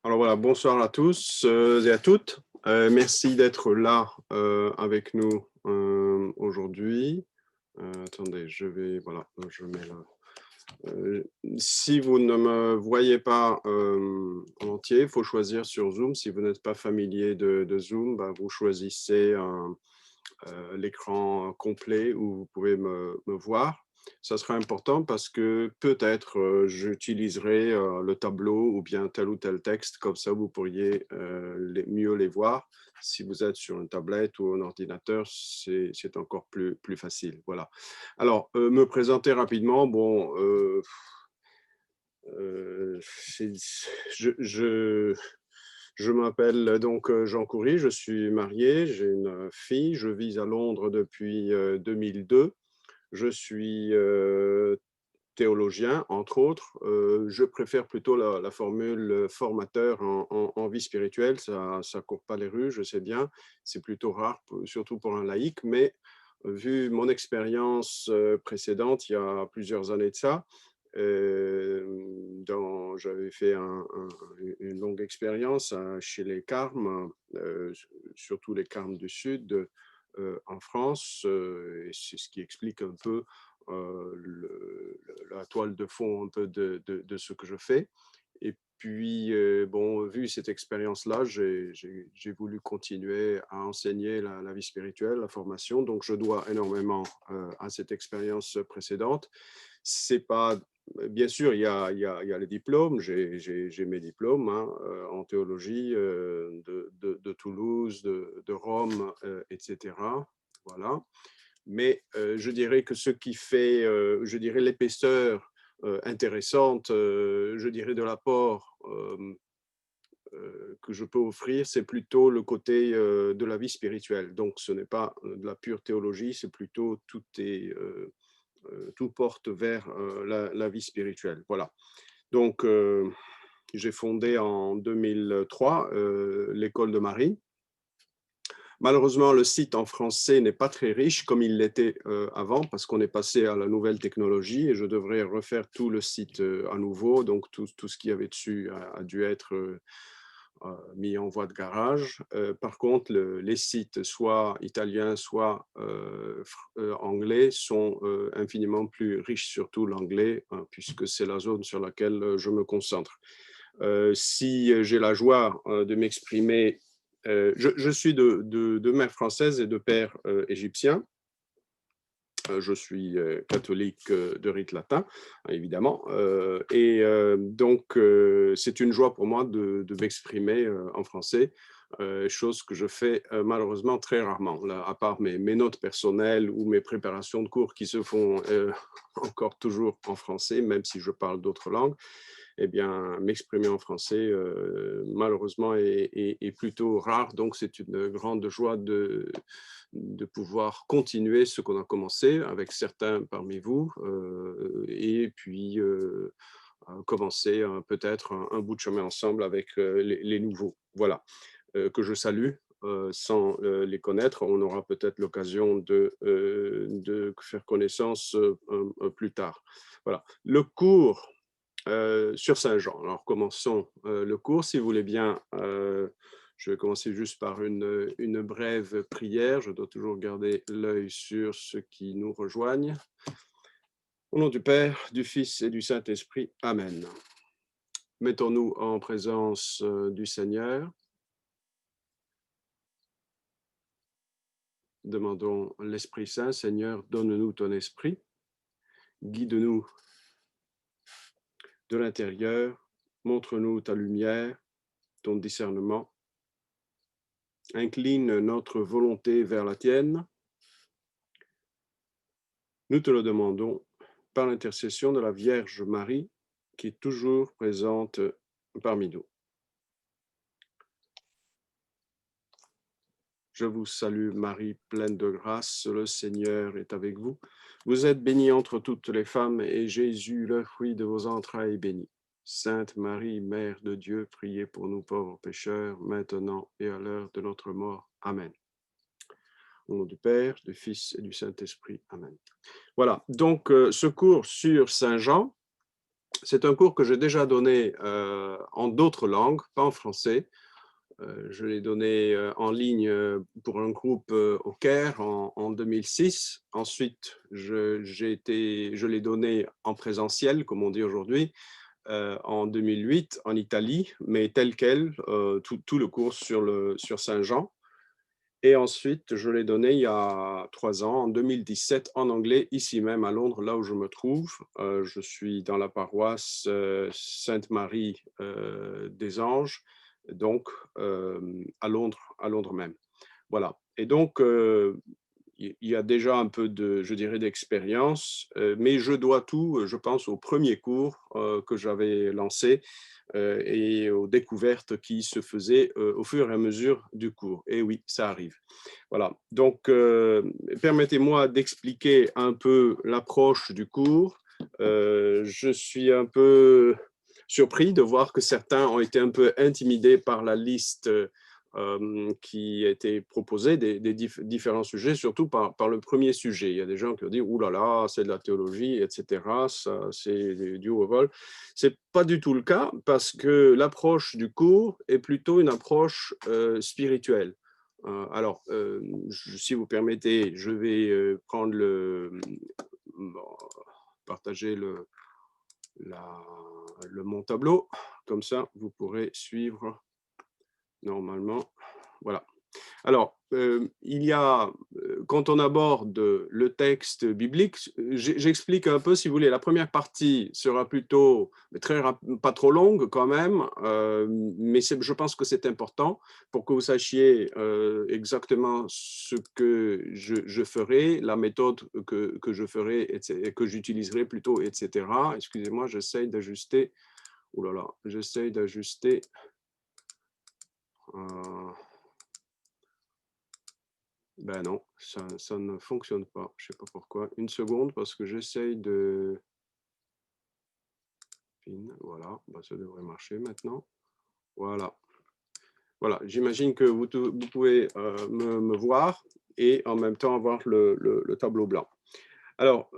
Alors voilà, bonsoir à tous et à toutes. Merci d'être là avec nous aujourd'hui. Attendez, voilà, je mets là. Si vous ne me voyez pas en entier, il faut choisir sur Zoom. Si vous n'êtes pas familier de Zoom, bah, vous choisissez l'écran complet où vous pouvez me voir. Ça sera important parce que peut-être j'utiliserai le tableau ou bien tel ou tel texte, comme ça vous pourriez mieux les voir. Si vous êtes sur une tablette ou un ordinateur, c'est encore plus facile. Voilà. Alors, me présenter rapidement, bon, c'est- je m'appelle donc Jean Coury, je suis marié, j'ai une fille, je vis à Londres depuis 2002. Je suis théologien, entre autres. Je préfère plutôt la formule formateur en vie spirituelle. Ça ne court pas les rues, je sais bien. C'est plutôt rare, surtout pour un laïc. Mais vu mon expérience précédente, il y a plusieurs années de ça, j'avais fait une longue expérience chez les Carmes, surtout les Carmes du Sud, en France. Et c'est ce qui explique un peu la toile de fond un peu de ce que je fais. Et puis, bon, vu cette expérience-là, j'ai voulu continuer à enseigner la vie spirituelle, la formation. Donc, je dois énormément à cette expérience précédente. C'est pas, bien sûr, il y a les diplômes. J'ai mes diplômes hein, en théologie de Toulouse, de Rome, etc. Voilà. Mais je dirais que ce qui fait, je dirais, l'épaisseur intéressante, je dirais, de l'apport que je peux offrir, c'est plutôt le côté de la vie spirituelle. Donc, ce n'est pas de la pure théologie, c'est plutôt tout porte vers la vie spirituelle. Voilà. Donc, j'ai fondé en 2003 l'école de Marie. Malheureusement, le site en français n'est pas très riche comme il l'était avant parce qu'on est passé à la nouvelle technologie et je devrais refaire tout le site à nouveau. Donc, tout ce qu'il y avait dessus a dû être mis en voie de garage. Par contre, les sites, soit italiens, soit anglais, sont infiniment plus riches, surtout l'anglais, hein, puisque c'est la zone sur laquelle je me concentre. Si j'ai la joie de m'exprimer, je suis de mère française et de père égyptien. Je suis catholique de rite latin, évidemment. Et donc, c'est une joie pour moi de m'exprimer en français, chose que je fais malheureusement très rarement, là, à part mes notes personnelles ou mes préparations de cours qui se font encore toujours en français, même si je parle d'autres langues. Eh bien, m'exprimer en français, malheureusement, est plutôt rare. Donc, c'est une grande joie de pouvoir continuer ce qu'on a commencé avec certains parmi vous et puis commencer peut-être un bout de chemin ensemble avec les nouveaux. Voilà, que je salue. Sans les connaître, on aura peut-être l'occasion de faire connaissance plus tard. Voilà. Le cours sur Saint-Jean. Alors, commençons le cours, si vous voulez bien. Je vais commencer juste par une brève prière. Je dois toujours garder l'œil sur ceux qui nous rejoignent. Au nom du Père, du Fils et du Saint-Esprit. Amen. Mettons-nous en présence du Seigneur. Demandons l'Esprit Saint. Seigneur, donne-nous ton esprit. Guide-nous de l'intérieur. Montre-nous ta lumière, ton discernement. Incline notre volonté vers la tienne. Nous te le demandons par l'intercession de la Vierge Marie, qui est toujours présente parmi nous. Je vous salue Marie, pleine de grâce, le Seigneur est avec vous. Vous êtes bénie entre toutes les femmes, et Jésus, le fruit de vos entrailles, est béni. Sainte Marie, Mère de Dieu, priez pour nous pauvres pécheurs, maintenant et à l'heure de notre mort. Amen. Au nom du Père, du Fils et du Saint-Esprit. Amen. Voilà, donc ce cours sur Saint Jean, C'est un cours que j'ai déjà donné en d'autres langues, pas en français. Je l'ai donné en ligne pour un groupe au Caire en 2006. Ensuite, je l'ai donné en présentiel, comme on dit aujourd'hui, en 2008 en Italie, mais tel quel, tout le cours sur Saint-Jean. Et ensuite, je l'ai donné il y a 3 ans, en 2017, en anglais, ici même à Londres, là où je me trouve. Je suis dans la paroisse Sainte-Marie des Anges, donc à Londres même. Voilà. Et donc, il y a déjà un peu de, je dirais, d'expérience, mais je dois tout, je pense, au premier cours que j'avais lancé et aux découvertes qui se faisaient au fur et à mesure du cours. Et oui, ça arrive. Voilà. Donc, permettez-moi d'expliquer un peu l'approche du cours. Je suis un peu surpris de voir que certains ont été un peu intimidés par la liste qui a été proposée des différents sujets, surtout par le premier sujet. Il y a des gens qui ont dit « Ouh là là, c'est de la théologie, etc. Ça, c'est du haut vol ». Ce n'est pas du tout le cas parce que l'approche du cours est plutôt une approche spirituelle. Alors, si vous permettez, je vais prendre partager mon tableau. Comme ça, vous pourrez suivre normalement. Voilà. Alors, il y a, quand on aborde le texte biblique, j'explique un peu, si vous voulez, la première partie sera plutôt pas trop longue quand même, mais je pense que c'est important pour que vous sachiez exactement ce que je ferai, la méthode que je ferai, et que j'utiliserai plutôt, etc. Excusez-moi, j'essaye d'ajuster. Ouh là là, j'essaye d'ajuster. Ben non, ça ne fonctionne pas. Je ne sais pas pourquoi. Une seconde, parce que j'essaye de... Voilà, ben, ça devrait marcher maintenant. Voilà. Voilà, j'imagine que vous pouvez me voir et en même temps avoir le tableau blanc. Alors,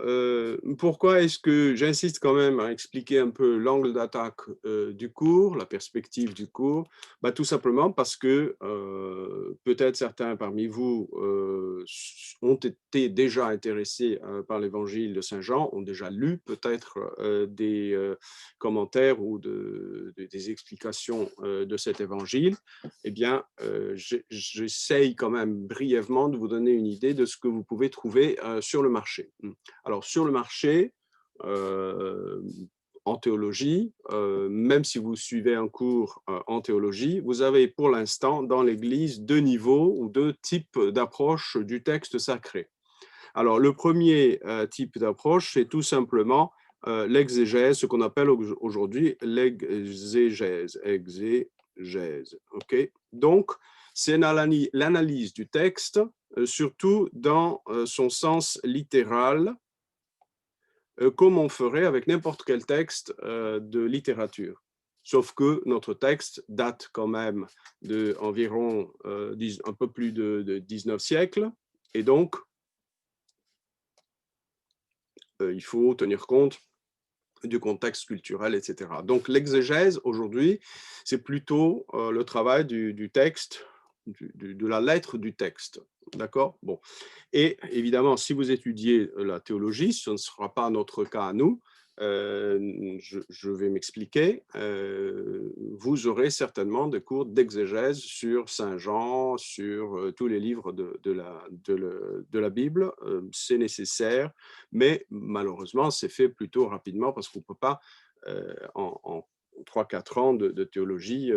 pourquoi est-ce que j'insiste quand même à expliquer un peu l'angle d'attaque du cours, la perspective du cours? Bah, tout simplement parce que peut-être certains parmi vous ont été déjà intéressés par l'évangile de Saint Jean, ont déjà lu peut-être des commentaires ou des explications de cet évangile. Eh bien, j'essaye quand même brièvement de vous donner une idée de ce que vous pouvez trouver sur le marché. Alors, sur le marché, en théologie, même si vous suivez un cours en théologie, vous avez pour l'instant dans l'Église 2 niveaux ou 2 types d'approche du texte sacré. Alors, le premier type d'approche, c'est tout simplement l'exégèse, ce qu'on appelle aujourd'hui l'exégèse. Okay. Donc, c'est l'analyse du texte, surtout dans son sens littéral, comme on ferait avec n'importe quel texte de littérature. Sauf que notre texte date quand même d'environ un peu plus de 19 siècles, et donc il faut tenir compte du contexte culturel, etc. Donc l'exégèse, aujourd'hui, c'est plutôt le travail du texte, de la lettre du texte. D'accord? Bon. Et évidemment, si vous étudiez la théologie, ce ne sera pas notre cas à nous, je vais m'expliquer, vous aurez certainement des cours d'exégèse sur Saint Jean, sur tous les livres de la Bible. C'est nécessaire, mais malheureusement, c'est fait plutôt rapidement parce qu'on ne peut pas, en 3-4 ans de théologie,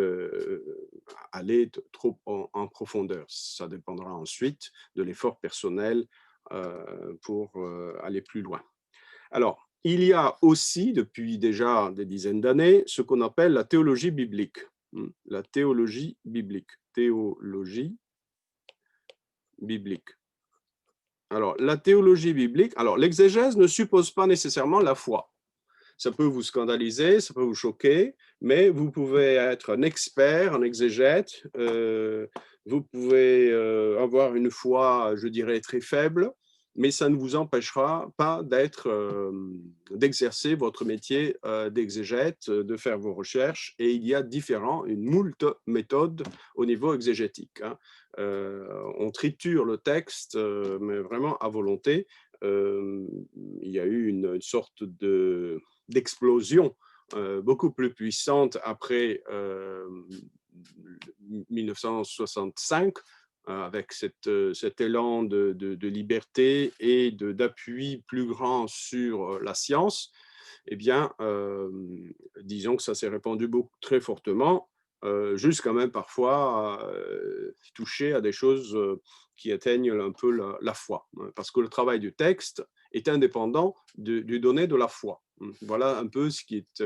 aller trop en profondeur. Ça dépendra ensuite de l'effort personnel pour aller plus loin. Alors, il y a aussi, depuis déjà des dizaines d'années, ce qu'on appelle la théologie biblique. La théologie biblique. Théologie biblique. Alors, la théologie biblique, alors l'exégèse ne suppose pas nécessairement la foi. Ça peut vous scandaliser, ça peut vous choquer, mais vous pouvez être un expert en exégète, vous pouvez avoir une foi, je dirais, très faible, mais ça ne vous empêchera pas d'exercer votre métier d'exégète, de faire vos recherches, et il y a une moult méthodes au niveau exégétique, hein. On triture le texte, mais vraiment à volonté. Il y a eu une sorte d'explosion beaucoup plus puissante après 1965, avec cet élan de liberté et d'appui plus grand sur la science. Eh bien, disons que ça s'est répandu très fortement, jusqu'à même parfois toucher à des choses qui atteignent un peu la foi, hein, parce que le travail du texte est indépendant du donné de la foi. Voilà un peu ce qui est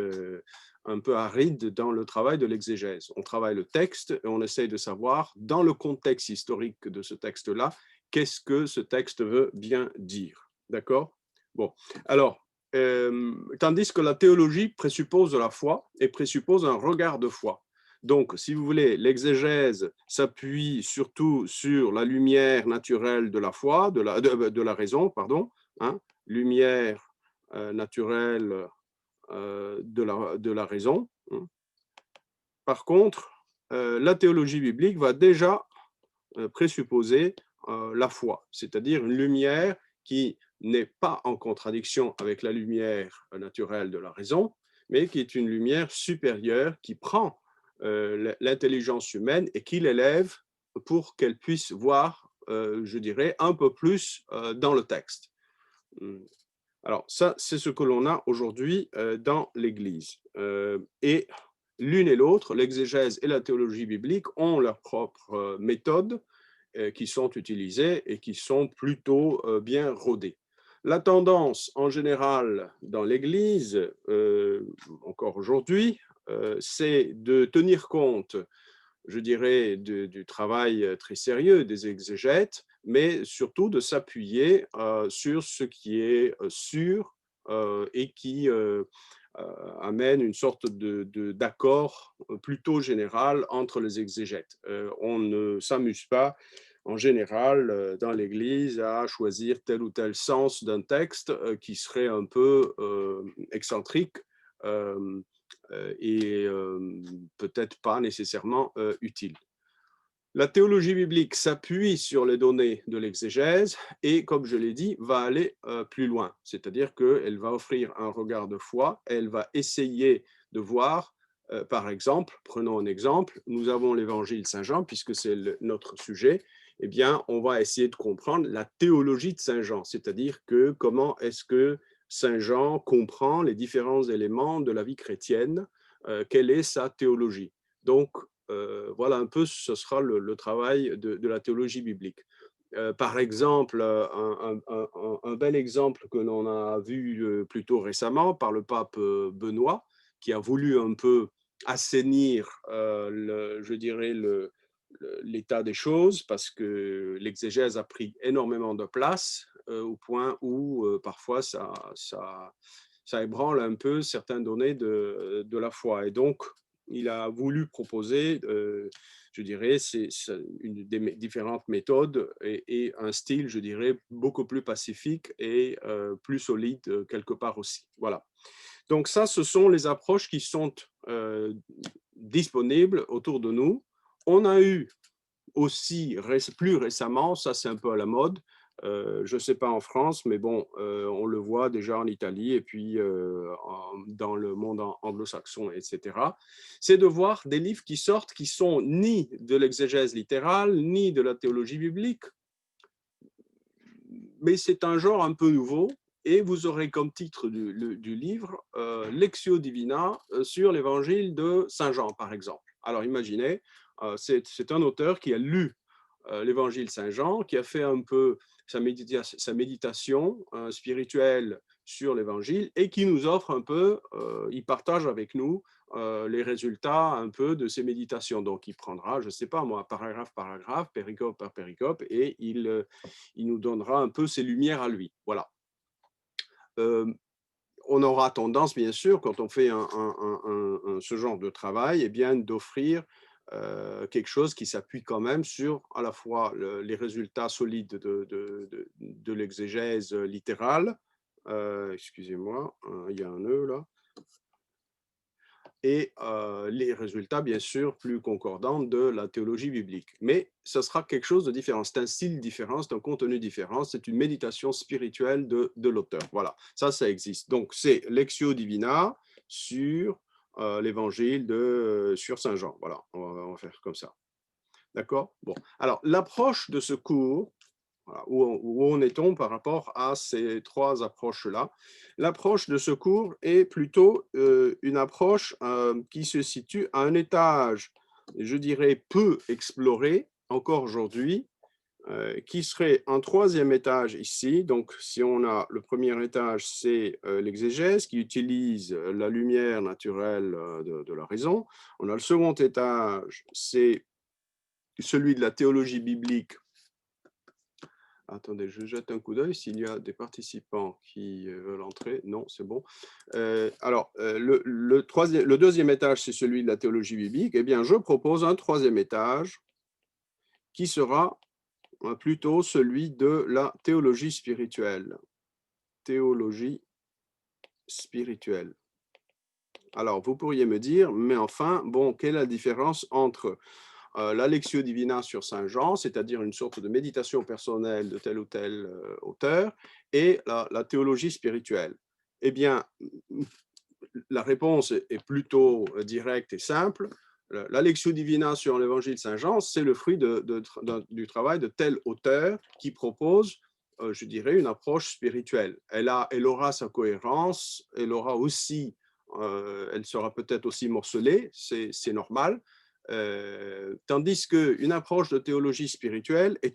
un peu aride dans le travail de l'exégèse. On travaille le texte et on essaye de savoir, dans le contexte historique de ce texte-là, qu'est-ce que ce texte veut bien dire. D'accord? Bon, alors, tandis que la théologie présuppose de la foi et présuppose un regard de foi. Donc, si vous voulez, l'exégèse s'appuie surtout sur la lumière naturelle de la foi, de la raison, pardon, hein, lumière naturelle de la raison, hein. Par contre, la théologie biblique va déjà présupposer la foi, c'est-à-dire une lumière qui n'est pas en contradiction avec la lumière naturelle de la raison, mais qui est une lumière supérieure qui prend l'intelligence humaine et qui l'élève pour qu'elle puisse voir, je dirais, un peu plus dans le texte. Alors ça, c'est ce que l'on a aujourd'hui dans l'Église. Et l'une et l'autre, l'exégèse et la théologie biblique, ont leurs propres méthodes qui sont utilisées et qui sont plutôt bien rodées. La tendance en général dans l'Église, encore aujourd'hui, c'est de tenir compte, je dirais, du travail très sérieux des exégètes, mais surtout de s'appuyer sur ce qui est sûr et qui amène une sorte d'accord plutôt général entre les exégètes. On ne s'amuse pas en général dans l'Église à choisir tel ou tel sens d'un texte qui serait un peu excentrique et peut-être pas nécessairement utile. La théologie biblique s'appuie sur les données de l'exégèse et, comme je l'ai dit, va aller plus loin. C'est-à-dire qu'elle va offrir un regard de foi, elle va essayer de voir, par exemple, prenons un exemple, nous avons l'évangile Saint-Jean, puisque c'est notre sujet, eh bien, on va essayer de comprendre la théologie de Saint-Jean, c'est-à-dire que comment est-ce que Saint-Jean comprend les différents éléments de la vie chrétienne, quelle est sa théologie. Donc, voilà un peu, ce sera le travail de la théologie biblique. Par exemple, un bel exemple que l'on a vu plutôt récemment par le pape Benoît, qui a voulu un peu assainir, je dirais, l'état des choses, parce que l'exégèse a pris énormément de place, au point où parfois ça ébranle un peu certaines données de la foi. Et donc, il a voulu proposer, je dirais, des différentes méthodes et un style, je dirais, beaucoup plus pacifique et plus solide quelque part aussi. Voilà. Donc ça, ce sont les approches qui sont disponibles autour de nous. On a eu aussi plus récemment, ça c'est un peu à la mode, je ne sais pas en France, mais bon, on le voit déjà en Italie et puis dans le monde anglo-saxon, etc. C'est de voir des livres qui sortent qui sont ni de l'exégèse littérale, ni de la théologie biblique, mais c'est un genre un peu nouveau. Et vous aurez comme titre du livre Lectio Divina sur l'évangile de Saint Jean, par exemple. Alors imaginez, c'est un auteur qui a lu l'évangile Saint-Jean, qui a fait un peu sa méditation spirituelle sur l'évangile et qui nous offre un peu, il partage avec nous les résultats un peu de ces méditations. Donc, il prendra, je ne sais pas moi, paragraphe par paragraphe, péricope par péricope, et il nous donnera un peu ses lumières à lui. Voilà. On aura tendance, bien sûr, quand on fait ce genre de travail, eh bien, d'offrir quelque chose qui s'appuie quand même sur à la fois les résultats solides de l'exégèse littérale, excusez-moi, il y a un nœud là, et les résultats, bien sûr, plus concordants de la théologie biblique. Mais ce sera quelque chose de différent, c'est un style différent, c'est un contenu différent, c'est une méditation spirituelle de l'auteur. Voilà, ça existe. Donc, c'est Lectio Divina sur l'évangile sur Saint Jean. Voilà, on va faire comme ça. D'accord? Bon, alors, l'approche de ce cours, voilà, où en est-on par rapport à ces trois approches-là? L'approche de ce cours est plutôt une approche qui se situe à un étage, je dirais, peu exploré encore aujourd'hui, qui serait un troisième étage ici. Donc, si on a le premier étage, c'est l'exégèse qui utilise la lumière naturelle de la raison. On a le second étage, c'est celui de la théologie biblique. Attendez, je jette un coup d'œil s'il y a des participants qui veulent entrer. Non, c'est bon. Le deuxième étage, c'est celui de la théologie biblique. Eh bien, je propose un troisième étage qui sera plutôt celui de la théologie spirituelle. Théologie spirituelle. Alors, vous pourriez me dire, mais enfin, bon, quelle est la différence entre la Lectio Divina sur Saint Jean, c'est-à-dire une sorte de méditation personnelle de tel ou tel auteur, et la théologie spirituelle? Eh bien, la réponse est plutôt directe et simple. La Lectio Divina sur l'Évangile de Saint Jean, c'est le fruit du travail de tel auteur qui propose, je dirais, une approche spirituelle. Elle aura sa cohérence, elle aura aussi, elle sera peut-être aussi morcelée, c'est normal, tandis qu'une approche de théologie spirituelle est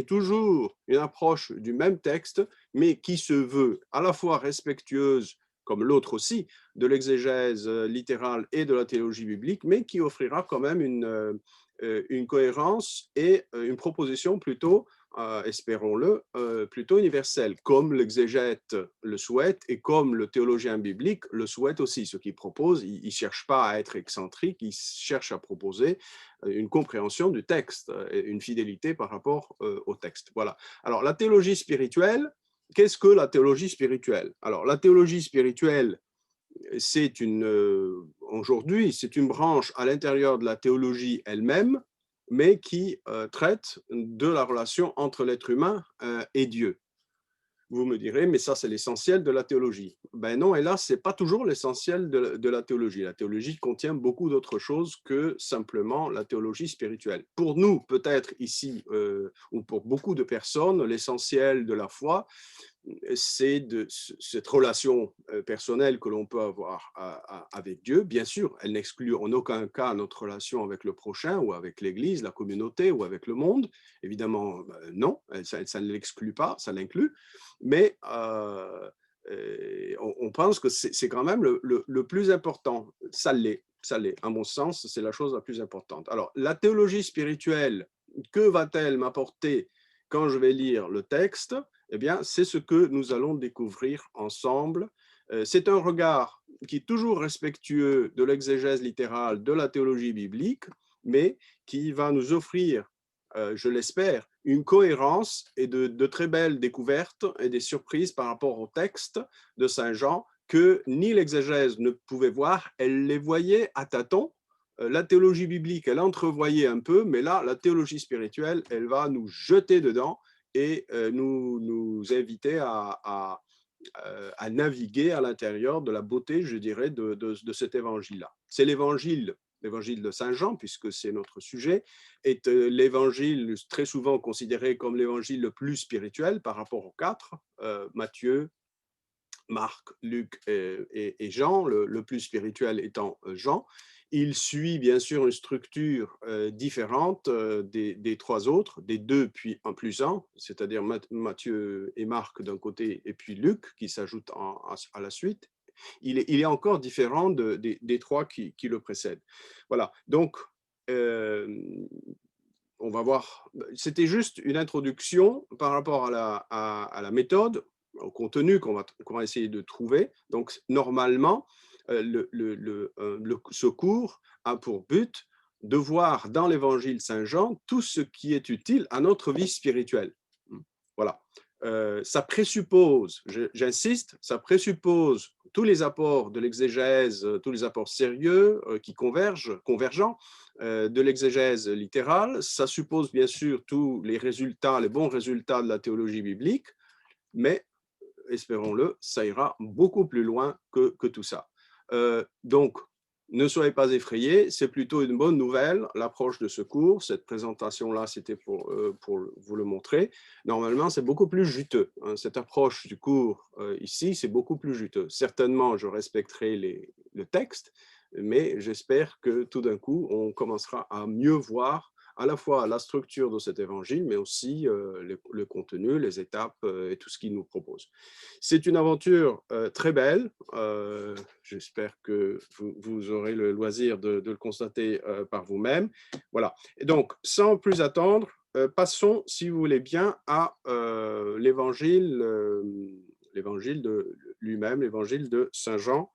toujours une approche du même texte, mais qui se veut à la fois respectueuse, comme l'autre aussi, de l'exégèse littérale et de la théologie biblique, mais qui offrira quand même une cohérence et une proposition plutôt, espérons-le, plutôt universelle, comme l'exégète le souhaite et comme le théologien biblique le souhaite aussi. Ce qu'il propose, il ne cherche pas à être excentrique, il cherche à proposer une compréhension du texte, une fidélité par rapport au texte. Voilà. Alors, la théologie spirituelle, qu'est-ce que la théologie spirituelle? Alors, la théologie spirituelle, aujourd'hui, c'est une branche à l'intérieur de la théologie elle-même, mais qui traite de la relation entre l'être humain et Dieu. Vous me direz, mais ça, c'est l'essentiel de la théologie. Ben non, et là, ce n'est pas toujours l'essentiel de la théologie. La théologie contient beaucoup d'autres choses que simplement la théologie spirituelle. Pour nous, peut-être ici, ou pour beaucoup de personnes, l'essentiel de la foi, c'est cette relation personnelle que l'on peut avoir avec Dieu. Bien sûr, elle n'exclut en aucun cas notre relation avec le prochain ou avec l'Église, la communauté ou avec le monde. Évidemment, non, ça ne l'exclut pas, ça l'inclut. Mais on pense que c'est quand même le plus important. Ça l'est, à mon sens, c'est la chose la plus importante. Alors, la théologie spirituelle, que va-t-elle m'apporter quand je vais lire le texte? Eh bien, c'est ce que nous allons découvrir ensemble. C'est un regard qui est toujours respectueux de l'exégèse littérale de la théologie biblique, mais qui va nous offrir, je l'espère, une cohérence et de très belles découvertes et des surprises par rapport au texte de Saint Jean que ni l'exégèse ne pouvait voir, elle les voyait à tâtons. La théologie biblique, elle entrevoyait un peu, mais là, la théologie spirituelle, elle va nous jeter dedans et nous inviter à naviguer à l'intérieur de la beauté, je dirais, de cet évangile-là. C'est l'évangile de Saint Jean, puisque c'est notre sujet, est l'évangile très souvent considéré comme l'évangile le plus spirituel par rapport aux quatre, Matthieu, Marc, Luc et Jean, le plus spirituel étant Jean. Il suit bien sûr une structure différente des trois autres, des deux puis un plus un, c'est-à-dire Matthieu et Marc d'un côté et puis Luc qui s'ajoute à la suite. Il est encore différent des trois qui le précèdent. Voilà, donc on va voir. C'était juste une introduction par rapport à la méthode, au contenu qu'on va essayer de trouver. Donc, normalement, ce cours a pour but de voir dans l'évangile Saint-Jean tout ce qui est utile à notre vie spirituelle. Voilà. Ça présuppose, j'insiste, ça présuppose tous les apports de l'exégèse, tous les apports sérieux qui convergents de l'exégèse littérale. Ça suppose bien sûr tous les résultats, les bons résultats de la théologie biblique, mais espérons-le, ça ira beaucoup plus loin que tout ça. Donc, ne soyez pas effrayés, c'est plutôt une bonne nouvelle, l'approche de ce cours. Cette présentation-là, c'était pour vous le montrer. Normalement, c'est beaucoup plus juteux. Hein. Cette approche du cours ici, c'est beaucoup plus juteux. Certainement, je respecterai le texte, mais j'espère que tout d'un coup, on commencera à mieux voir à la fois la structure de cet évangile, mais aussi le contenu, les étapes et tout ce qu'il nous propose. C'est une aventure très belle. J'espère que vous aurez le loisir de le constater par vous-même. Voilà. Et donc, sans plus attendre, passons, si vous voulez bien, à l'évangile de lui-même, l'évangile de Saint Jean.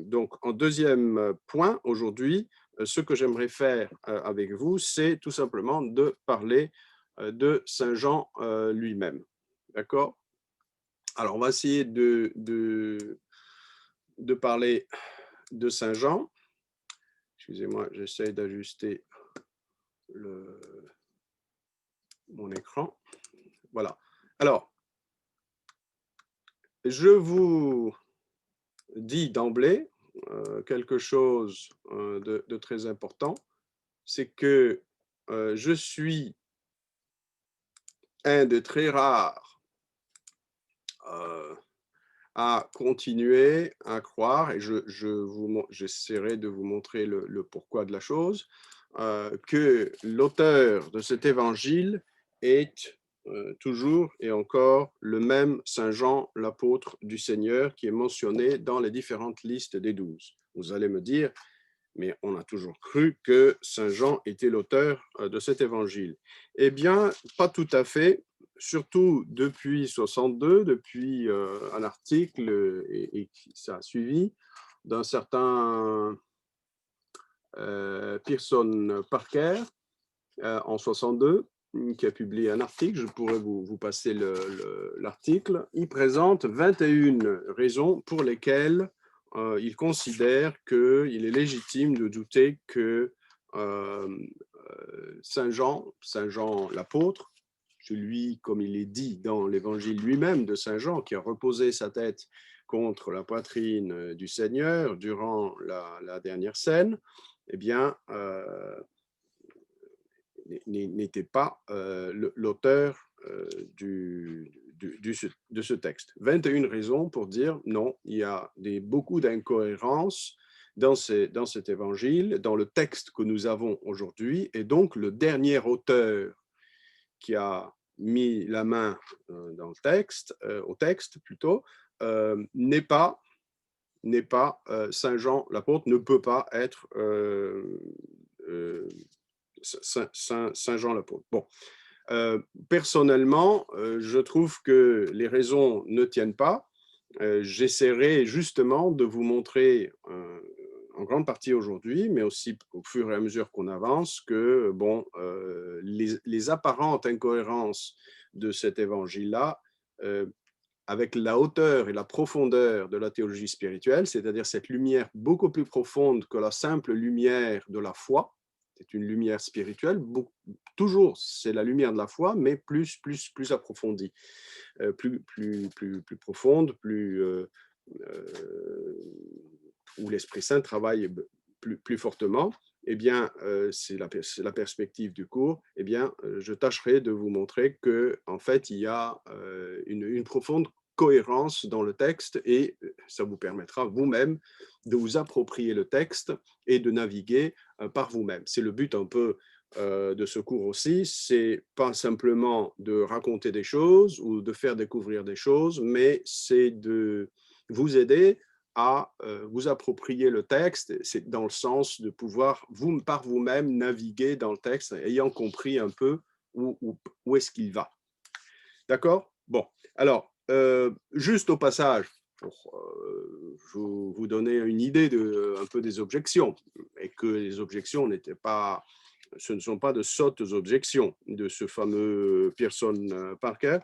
Donc, en deuxième point, aujourd'hui, ce que j'aimerais faire avec vous, c'est tout simplement de parler de Saint Jean lui-même. D'accord? Alors, on va essayer de parler de Saint Jean. Excusez-moi, j'essaie d'ajuster mon écran. Voilà. Alors, je vous dis d'emblée quelque chose de très important, c'est que je suis un des très rares à continuer à croire, et j'essaierai de vous montrer le pourquoi de la chose, que l'auteur de cet évangile est toujours et encore le même Saint Jean, l'apôtre du Seigneur, qui est mentionné dans les différentes listes des 12. Vous allez me dire, mais on a toujours cru que Saint Jean était l'auteur de cet évangile. Eh bien, pas tout à fait, surtout depuis 62, depuis un article, et ça a suivi, d'un certain Pearson Parker en 62, qui a publié un article, je pourrais vous passer l'article. Il présente 21 raisons pour lesquelles il considère qu'il est légitime de douter que Saint Jean l'apôtre, celui, comme il est dit dans l'évangile lui-même de Saint Jean, qui a reposé sa tête contre la poitrine du Seigneur durant la dernière scène, eh bien, n'était pas l'auteur de ce texte. 21 raisons pour dire non, il y a beaucoup d'incohérences dans cet évangile, dans le texte que nous avons aujourd'hui, et donc le dernier auteur qui a mis la main dans le texte, au texte plutôt, n'est pas Saint Jean l'apôtre, ne peut pas être Saint Jean l'apôtre. Bon, personnellement, je trouve que les raisons ne tiennent pas. J'essaierai justement de vous montrer en grande partie aujourd'hui, mais aussi au fur et à mesure qu'on avance, que bon, les apparentes incohérences de cet évangile-là, avec la hauteur et la profondeur de la théologie spirituelle, c'est-à-dire cette lumière beaucoup plus profonde que la simple lumière de la foi, c'est une lumière spirituelle, toujours c'est la lumière de la foi, mais plus approfondie, plus profonde, où l'Esprit Saint travaille plus fortement. Eh bien, c'est la perspective du cours. Eh bien, je tâcherai de vous montrer que, en fait, il y a une profonde cohérence dans le texte, et ça vous permettra vous-même de vous approprier le texte et de naviguer par vous-même. C'est le but un peu de ce cours aussi, c'est pas simplement de raconter des choses ou de faire découvrir des choses, mais c'est de vous aider à vous approprier le texte, c'est dans le sens de pouvoir par vous-même naviguer dans le texte, ayant compris un peu où est-ce qu'il va. D'accord? Bon, alors, juste au passage, pour vous donner une idée un peu des objections, que les objections n'étaient pas, ce ne sont pas de sottes objections de ce fameux Pearson Parker.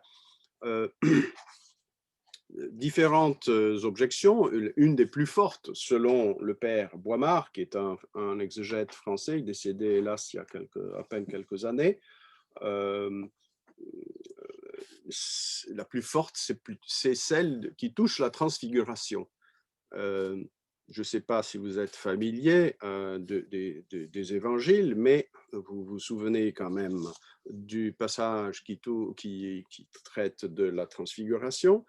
Différentes objections, une des plus fortes selon le père Boimard, qui est un exégète français, décédé hélas il y a à peine quelques années. La plus forte, c'est celle qui touche la transfiguration. Je ne sais pas si vous êtes familier des évangiles, mais vous vous souvenez quand même du passage qui traite de la transfiguration,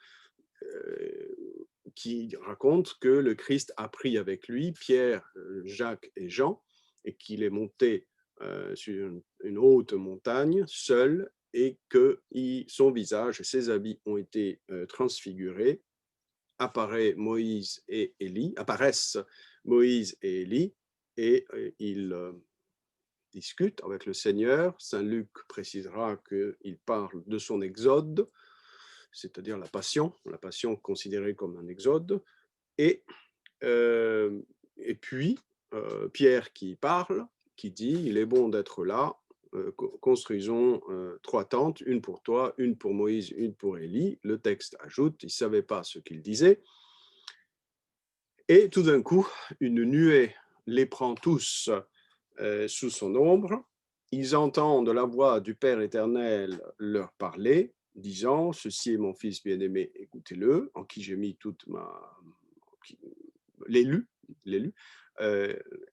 qui raconte que le Christ a pris avec lui Pierre, Jacques et Jean, et qu'il est monté sur une haute montagne, seul, et que son visage et ses habits ont été transfigurés. Apparaissent Moïse et Élie, et ils discutent avec le Seigneur. Saint Luc précisera qu'il parle de son exode, c'est-à-dire la passion considérée comme un exode, et puis Pierre qui parle, qui dit « Il est bon d'être là, construisons 3 tentes, une pour toi, une pour Moïse, une pour Élie ». Le texte ajoute, il ne savait pas ce qu'il disait. Et tout d'un coup, une nuée les prend tous sous son ombre. Ils entendent la voix du Père éternel leur parler, disant « Ceci est mon Fils bien-aimé, écoutez-le, en qui j'ai mis toute l'élu,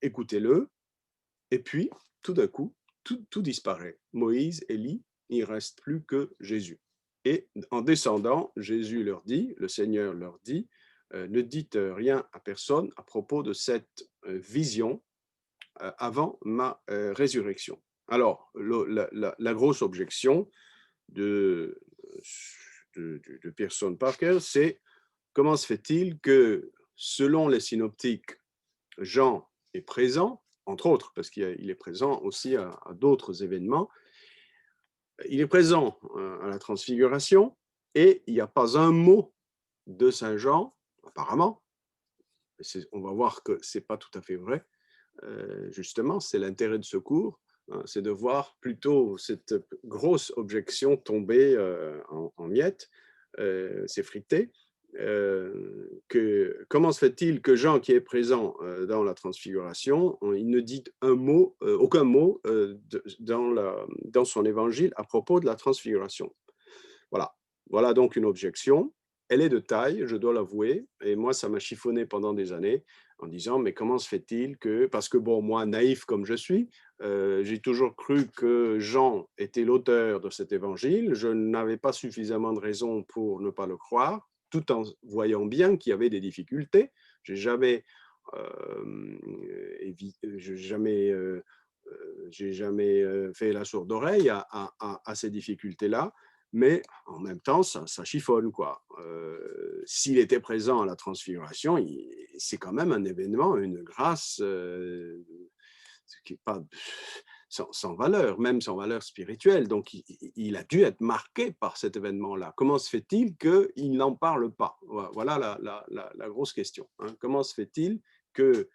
écoutez-le. » Et puis, tout d'un coup, tout disparaît. Moïse, Élie, il ne reste plus que Jésus. Et en descendant, Jésus leur dit, le Seigneur leur dit, ne dites rien à personne à propos de cette vision avant ma résurrection. Alors, la grosse objection de Pearson Parker, c'est comment se fait-il que, selon les synoptiques, Jean est présent, entre autres, parce qu'il est présent aussi à d'autres événements, il est présent à la transfiguration, et il n'y a pas un mot de Saint Jean, apparemment. On va voir que ce n'est pas tout à fait vrai. Justement, c'est l'intérêt de ce cours, hein, c'est de voir plutôt cette grosse objection tomber en miettes, s'effriter. Comment se fait-il que Jean, qui est présent dans la transfiguration, il ne dit aucun mot dans son évangile à propos de la transfiguration? Voilà donc une objection. Elle est de taille, je dois l'avouer, et moi, ça m'a chiffonné pendant des années en disant, mais comment se fait-il que, parce que bon, moi, naïf comme je suis, j'ai toujours cru que Jean était l'auteur de cet évangile, je n'avais pas suffisamment de raisons pour ne pas le croire, tout en voyant bien qu'il y avait des difficultés. J'ai jamais fait la sourde oreille à ces difficultés-là. Mais en même temps, ça chiffonne, quoi. S'il était présent à la transfiguration, c'est quand même un événement, une grâce qui n'est pas sans valeur, même sans valeur spirituelle. Donc, il a dû être marqué par cet événement-là. Comment se fait-il qu'il n'en parle pas? Voilà la grosse question. Hein. Comment se fait-il que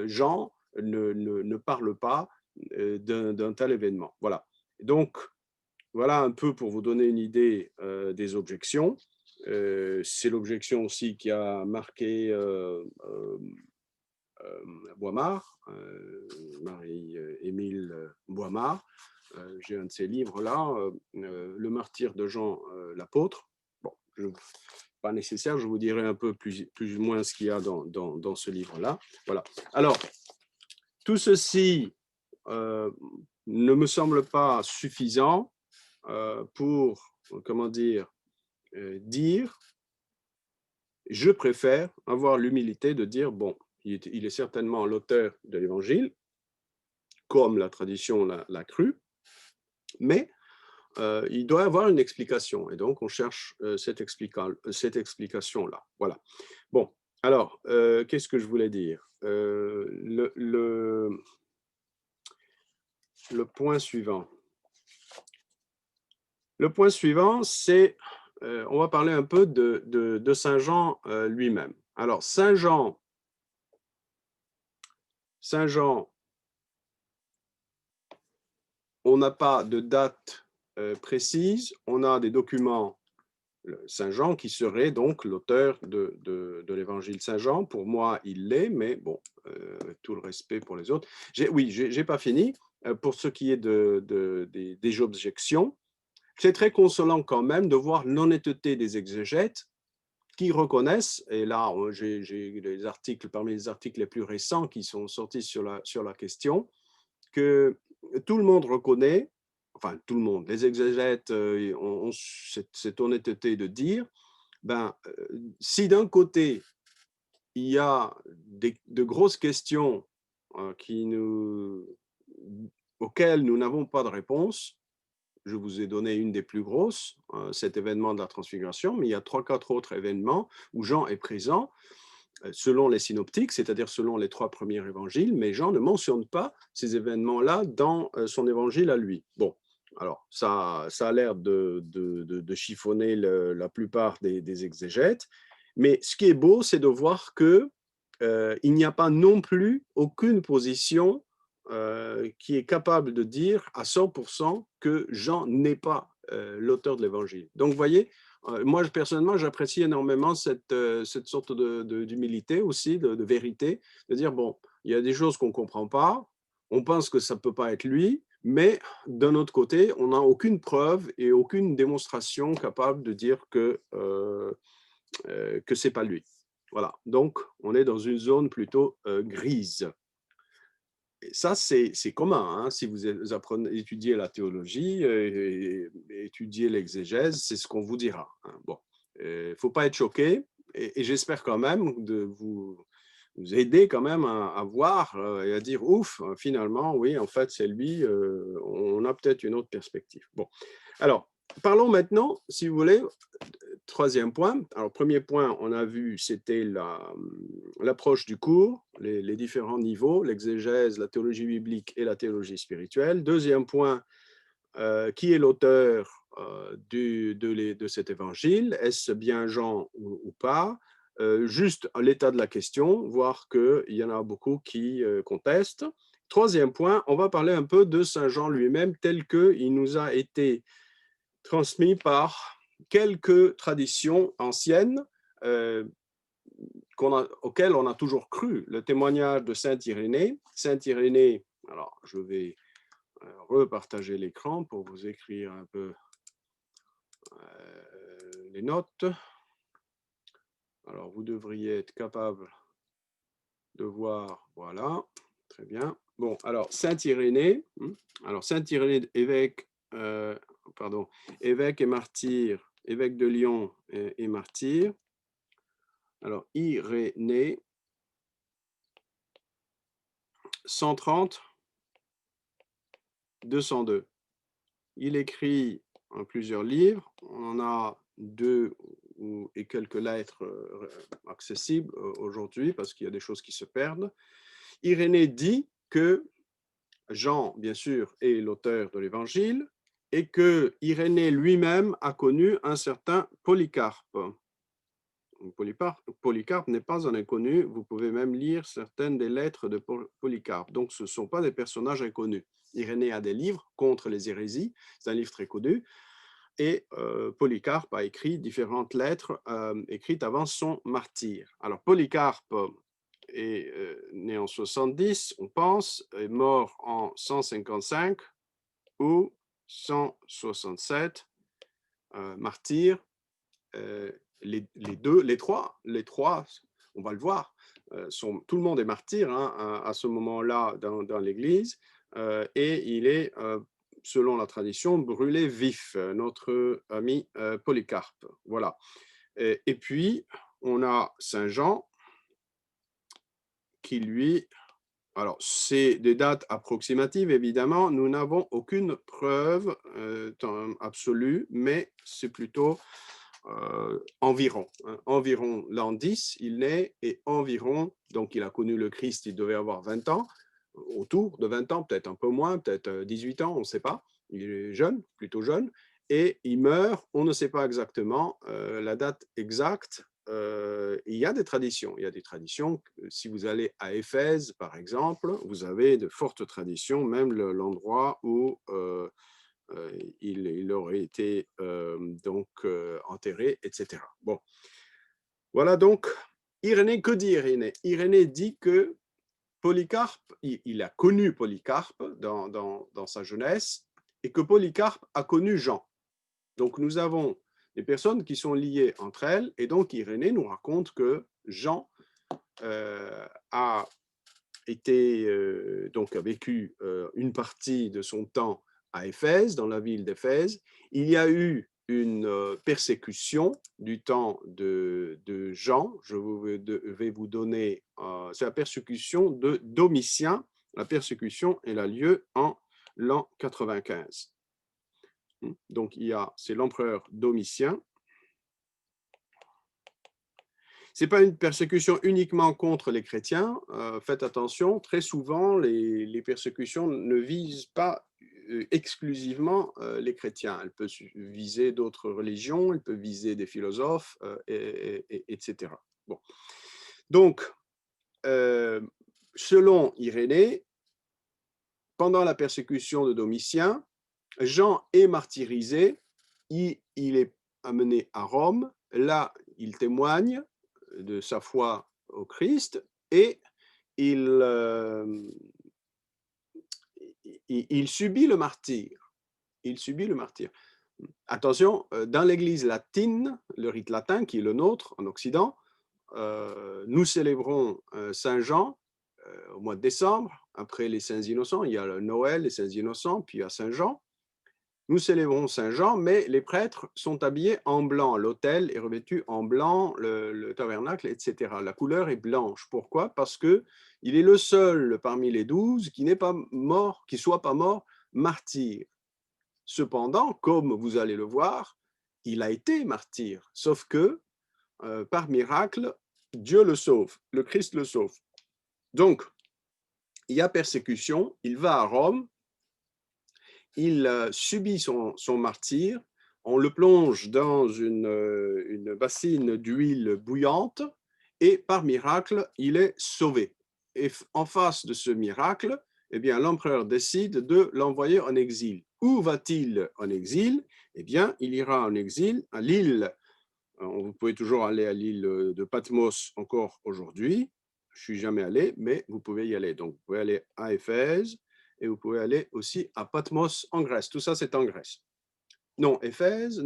Jean ne parle pas d'un tel événement? Voilà. Donc, voilà un peu pour vous donner une idée des objections. C'est l'objection aussi qui a marqué Boimard, Marie-Émile Boimard. J'ai un de ses livres-là, Le martyre de Jean l'apôtre. Bon, pas nécessaire, je vous dirai un peu plus ou moins ce qu'il y a dans ce livre-là. Voilà. Alors, tout ceci ne me semble pas suffisant pour, comment dire, je préfère avoir l'humilité de dire, bon, il est certainement l'auteur de l'Évangile, comme la tradition l'a cru, mais il doit avoir une explication, et donc on cherche cette explication-là. Voilà. Bon, alors, qu'est-ce que je voulais dire? Le point suivant. Le point suivant, c'est, on va parler un peu de Saint Jean lui-même. Alors, Saint Jean Saint Jean, on n'a pas de date précise, on a des documents Saint Jean qui serait donc l'auteur de l'évangile Saint Jean. Pour moi, il l'est, mais bon, tout le respect pour les autres. Oui, j'ai pas fini. Pour ce qui est des objections, c'est très consolant quand même de voir l'honnêteté des exégètes qui reconnaissent, et là j'ai les articles, parmi les articles les plus récents qui sont sortis sur la question, que tout le monde reconnaît, enfin tout le monde, les exégètes ont cette honnêteté de dire, si d'un côté il y a de grosses questions auxquelles nous n'avons pas de réponse, je vous ai donné une des plus grosses, cet événement de la transfiguration, mais il y a 3-4 autres événements où Jean est présent, selon les synoptiques, c'est-à-dire selon les 3 premiers évangiles, mais Jean ne mentionne pas ces événements-là dans son évangile à lui. Bon, alors ça a l'air de chiffonner la plupart des exégètes, mais ce qui est beau, c'est de voir que il n'y a pas non plus aucune position qui est capable de dire à 100% que Jean n'est pas l'auteur de l'évangile. Donc, vous voyez, moi, personnellement, j'apprécie énormément cette sorte d'humilité aussi, de vérité, de dire, bon, il y a des choses qu'on ne comprend pas, on pense que ça ne peut pas être lui, mais d'un autre côté, on n'a aucune preuve et aucune démonstration capable de dire que ce n'est pas lui. Voilà, donc on est dans une zone plutôt grise. Et ça, c'est commun. Hein. Si vous étudiez la théologie, étudiez l'exégèse, c'est ce qu'on vous dira. Hein. Bon, il ne faut pas être choqué, et j'espère quand même de vous aider quand même à voir et à dire, ouf, finalement, oui, en fait, c'est lui, on a peut-être une autre perspective. Bon, alors, parlons maintenant, si vous voulez, troisième point. Alors, premier point, on a vu, c'était l'approche du cours, les différents niveaux, l'exégèse, la théologie biblique et la théologie spirituelle. Deuxième point, qui est l'auteur de cet évangile? Est-ce bien Jean ou pas? Juste l'état de la question, voir qu'il y en a beaucoup qui contestent. Troisième point, on va parler un peu de Saint Jean lui-même tel qu'il nous a été transmis par quelques traditions anciennes auxquelles on a toujours cru. Le témoignage de Saint Irénée. Saint Irénée, alors je vais repartager l'écran pour vous écrire un peu les notes. Alors vous devriez être capable de voir, voilà, très bien. Bon, alors Saint Irénée, évêque, évêque et martyr, évêque de Lyon et martyr. Alors, Irénée, 130, 202. Il écrit plusieurs livres. On en a 2 et quelques lettres accessibles aujourd'hui parce qu'il y a des choses qui se perdent. Irénée dit que Jean, bien sûr, est l'auteur de l'évangile et que Irénée lui-même a connu un certain Polycarpe. Polycarpe n'est pas un inconnu, vous pouvez même lire certaines des lettres de Polycarpe. Donc, ce ne sont pas des personnages inconnus. Irénée a des livres contre les hérésies, c'est un livre très connu, et Polycarpe a écrit différentes lettres écrites avant son martyre. Alors, Polycarpe est né en 70, on pense, est mort en 155 ou 167, martyr. Les trois, on va le voir, tout le monde est martyr hein, à ce moment-là dans l'Église, et il est, selon la tradition, brûlé vif, notre ami Polycarpe. Voilà. Et puis, on a Saint Jean, qui lui, alors c'est des dates approximatives, évidemment, nous n'avons aucune preuve absolue, mais c'est plutôt environ l'an 10, il naît, et environ, donc il a connu le Christ, il devait avoir 20 ans, autour de 20 ans, peut-être un peu moins, peut-être 18 ans, on ne sait pas, il est jeune, plutôt jeune, et il meurt, on ne sait pas exactement la date exacte, il y a des traditions. Il y a des traditions. Si vous allez à Éphèse, par exemple, vous avez de fortes traditions, même l'endroit où il aurait été donc enterré, etc. Bon, voilà donc Irénée. Que dit Irénée? Irénée dit que Polycarpe, il a connu Polycarpe dans sa jeunesse et que Polycarpe a connu Jean. Donc nous avons des personnes qui sont liées entre elles et donc Irénée nous raconte que Jean a donc a vécu une partie de son temps à Éphèse, dans la ville d'Éphèse. Il y a eu une persécution du temps de Jean. Je vais vous donner, c'est la persécution de Domitien. La persécution, elle a lieu en l'an 95. Donc, c'est l'empereur Domitien. Ce n'est pas une persécution uniquement contre les chrétiens. Faites attention, très souvent, les persécutions ne visent pas exclusivement les chrétiens. Elles peuvent viser d'autres religions, elles peuvent viser des philosophes, etc. Bon. Donc, selon Irénée, pendant la persécution de Domitien, Jean est martyrisé, il est amené à Rome, là, il témoigne de sa foi au Christ et il subit le martyre. Il subit le martyre. Attention, dans l'Église latine, le rite latin qui est le nôtre en Occident, nous célébrons Saint Jean au mois de décembre, après les Saints Innocents, il y a le Noël, les Saints Innocents, puis il y a Saint Jean. Nous célébrons Saint Jean, mais les prêtres sont habillés en blanc. L'autel est revêtu en blanc, le tabernacle, etc. La couleur est blanche. Pourquoi? Parce qu'il est le seul parmi les 12 qui n'est pas mort, qui ne soit pas mort martyr. Cependant, comme vous allez le voir, il a été martyr, sauf que par miracle, Dieu le sauve, le Christ le sauve. Donc, il y a persécution, il va à Rome, il subit son martyre, on le plonge dans une bassine d'huile bouillante et par miracle, il est sauvé. Et en face de ce miracle, eh bien, l'empereur décide de l'envoyer en exil. Où va-t-il en exil? Eh bien, il ira en exil à l'île. Vous pouvez toujours aller à l'île de Patmos encore aujourd'hui. Je ne suis jamais allé, mais vous pouvez y aller. Donc, vous pouvez aller à Éphèse, et vous pouvez aller aussi à Patmos en Grèce. Tout ça, c'est en Grèce. Non, Éphèse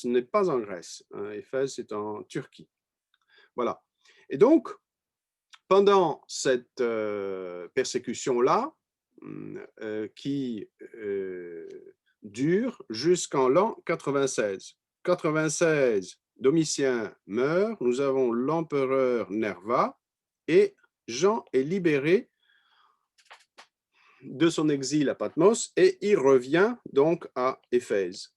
n'est pas en Grèce. Éphèse, c'est en Turquie. Voilà. Et donc, pendant cette persécution-là, qui dure jusqu'en l'an 96. 96, Domitien meurt, nous avons l'empereur Nerva, et Jean est libéré de son exil à Patmos et il revient donc à Éphèse.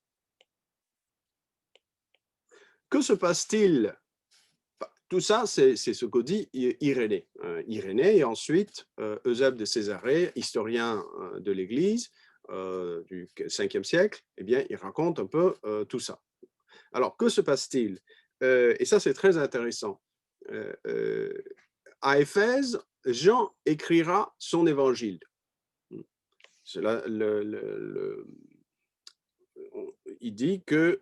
Que se passe-t-il? Tout ça, c'est ce que dit Irénée. Irénée et ensuite Eusèbe de Césarée, historien de l'Église du 5e siècle, eh bien, il raconte un peu tout ça. Alors, que se passe-t-il? Et ça, c'est très intéressant. À Éphèse, Jean écrira son évangile. Cela, il dit que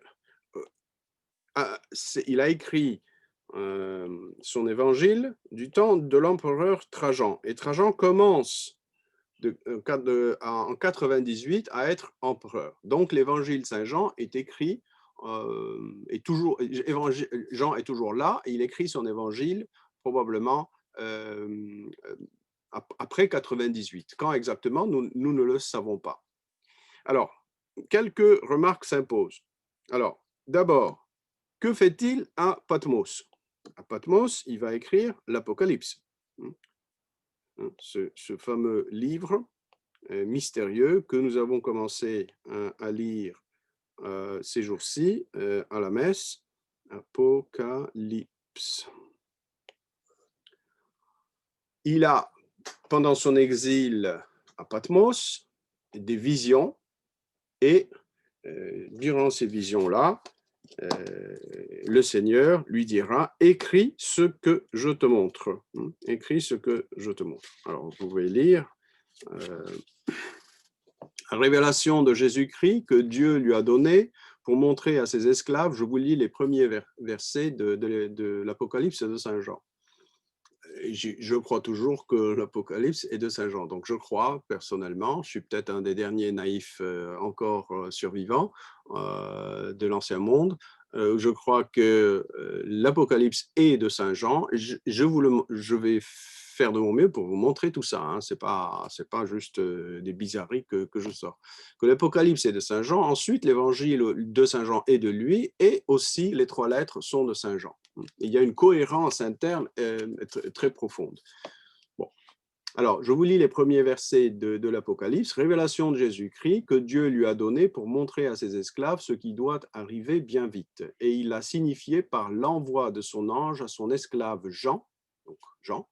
il a écrit son évangile du temps de l'empereur Trajan. Et Trajan commence en 98 à être empereur. Donc l'évangile Saint-Jean est écrit, Jean est toujours là, et il écrit son évangile probablement après 98. Quand exactement, nous ne le savons pas. Alors, quelques remarques s'imposent. Alors, d'abord, que fait-il à Patmos? À Patmos, il va écrire l'Apocalypse. Ce fameux livre mystérieux que nous avons commencé à lire ces jours-ci à la messe, Apocalypse. Il a, pendant son exil à Patmos, des visions et durant ces visions-là, le Seigneur lui dira, écris ce que je te montre. Écris ce que je te montre. Alors, vous pouvez lire la révélation de Jésus-Christ que Dieu lui a donnée pour montrer à ses esclaves. Je vous lis les premiers versets de l'Apocalypse de Saint Jean. Je crois toujours que l'Apocalypse est de Saint Jean. Donc, je crois personnellement, je suis peut-être un des derniers naïfs encore survivants de l'Ancien Monde. Je crois que l'Apocalypse est de Saint Jean. Je vais faire de mon mieux pour vous montrer tout ça. Hein. Ce n'est pas juste des bizarreries que je sors. Que l'Apocalypse est de Saint Jean. Ensuite, l'évangile de Saint Jean est de lui. Et aussi, les 3 lettres sont de Saint Jean. Il y a une cohérence interne très profonde. Bon. Alors, je vous lis les premiers versets de l'Apocalypse. Révélation de Jésus-Christ que Dieu lui a donné pour montrer à ses esclaves ce qui doit arriver bien vite. Et il l'a signifié par l'envoi de son ange à son esclave Jean, donc Jean,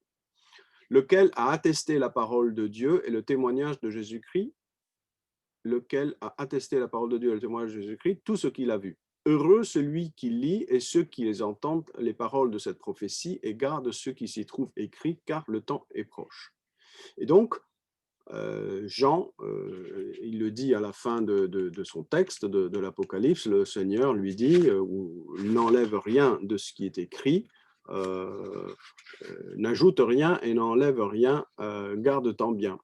lequel a attesté la parole de Dieu et le témoignage de Jésus-Christ, tout ce qu'il a vu. Heureux celui qui lit et ceux qui les entendent les paroles de cette prophétie et garde ce qui s'y trouve écrit, car le temps est proche. Et donc, Jean, il le dit à la fin de son texte de l'Apocalypse, le Seigneur lui dit, n'enlève rien de ce qui est écrit, n'ajoute rien et n'enlève rien, garde-t'en bien.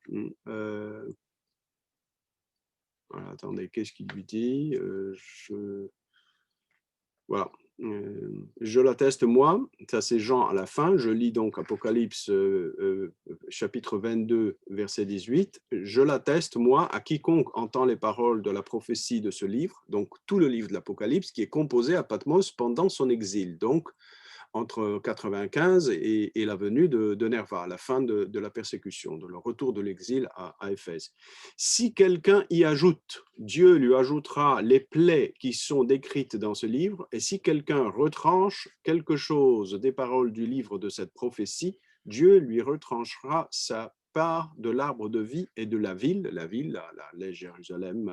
Voilà, attendez, qu'est-ce qu'il lui dit Voilà. Je l'atteste moi, ça c'est Jean à la fin, je lis donc Apocalypse chapitre 22, verset 18. Je l'atteste moi à quiconque entend les paroles de la prophétie de ce livre, donc tout le livre de l'Apocalypse qui est composé à Patmos pendant son exil, donc entre 95 et la venue de Nerva, la fin de la persécution, de le retour de l'exil à Éphèse. Si quelqu'un y ajoute, Dieu lui ajoutera les plaies qui sont décrites dans ce livre, et si quelqu'un retranche quelque chose des paroles du livre de cette prophétie, Dieu lui retranchera sa part de l'arbre de vie et de la ville, la Jérusalem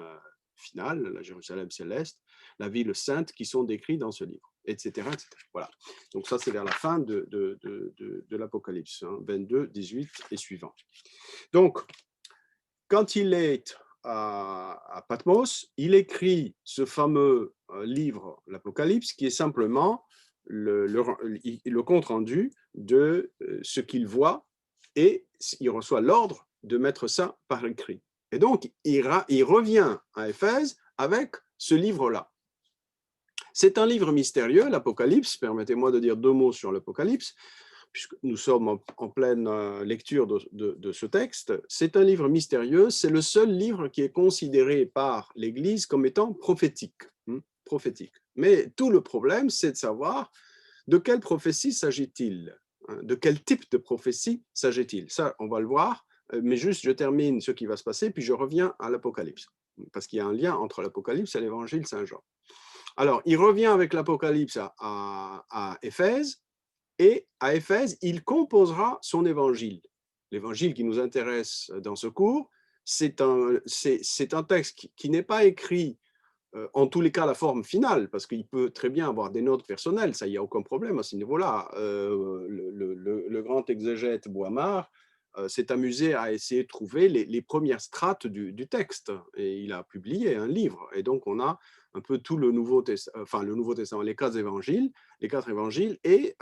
finale, la Jérusalem céleste, la ville sainte qui sont décrits dans ce livre, etc. etc. Voilà. Donc ça, c'est vers la fin de l'Apocalypse, 22, 18 et suivant. Donc, quand il est à Patmos, il écrit ce fameux livre, l'Apocalypse, qui est simplement le compte-rendu de ce qu'il voit, et il reçoit l'ordre de mettre ça par écrit. Et donc, il revient à Éphèse avec ce livre-là. C'est un livre mystérieux, l'Apocalypse. Permettez-moi de dire 2 mots sur l'Apocalypse, puisque nous sommes en pleine lecture de ce texte. C'est un livre mystérieux, c'est le seul livre qui est considéré par l'Église comme étant prophétique. Prophétique. Mais tout le problème, c'est de savoir de quelle prophétie s'agit-il, de quel type de prophétie s'agit-il. Ça, on va le voir, mais juste je termine ce qui va se passer, puis je reviens à l'Apocalypse, parce qu'il y a un lien entre l'Apocalypse et l'Évangile Saint-Jean. Alors, il revient avec l'Apocalypse à Éphèse, et à Éphèse, il composera son évangile. L'évangile qui nous intéresse dans ce cours, c'est un texte qui n'est pas écrit en tous les cas la forme finale, parce qu'il peut très bien avoir des notes personnelles, ça, il n'y a aucun problème à ce niveau-là. Le grand exégète Boimard s'est amusé à essayer de trouver les premières strates du texte, et il a publié un livre, et donc on a un peu tout le Nouveau Testament, les 4 évangiles, et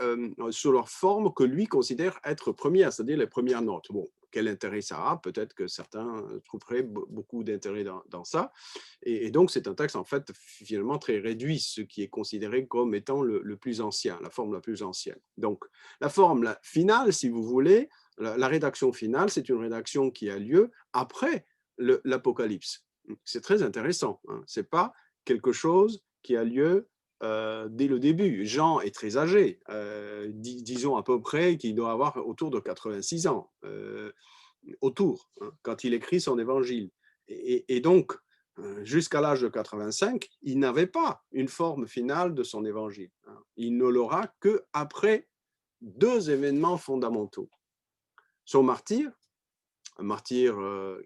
sous leur forme que lui considère être première, c'est-à-dire les premières notes. Bon, quel intérêt ça a? Peut-être que certains trouveraient beaucoup d'intérêt dans ça. Et donc, c'est un texte, en fait, finalement très réduit, ce qui est considéré comme étant le plus ancien, la forme la plus ancienne. Donc, la forme finale, si vous voulez, la rédaction finale, c'est une rédaction qui a lieu après l'Apocalypse. C'est très intéressant. Hein. Ce n'est pas quelque chose qui a lieu dès le début. Jean est très âgé, disons à peu près qu'il doit avoir autour de 86 ans, quand il écrit son évangile. Et donc, jusqu'à l'âge de 85, il n'avait pas une forme finale de son évangile. Il ne l'aura qu'après 2 événements fondamentaux. Son martyr, un martyr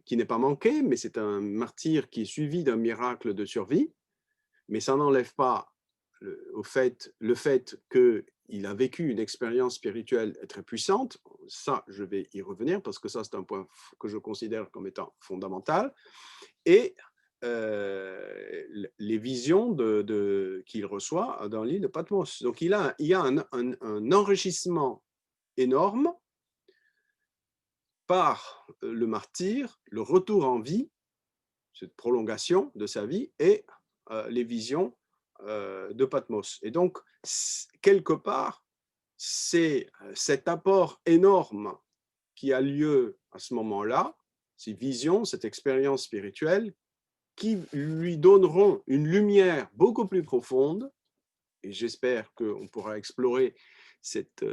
qui n'est pas manqué, mais c'est un martyr qui est suivi d'un miracle de survie, mais ça n'enlève pas le fait qu'il a vécu une expérience spirituelle très puissante. Ça, je vais y revenir parce que ça, c'est un point que je considère comme étant fondamental. Et les visions qu'il reçoit dans l'île de Patmos. Donc, il y a un enrichissement énorme par le martyr, le retour en vie, cette prolongation de sa vie, et les visions de Patmos. Et donc, quelque part, c'est cet apport énorme qui a lieu à ce moment-là, ces visions, cette expérience spirituelle, qui lui donneront une lumière beaucoup plus profonde, et j'espère qu'on pourra explorer cette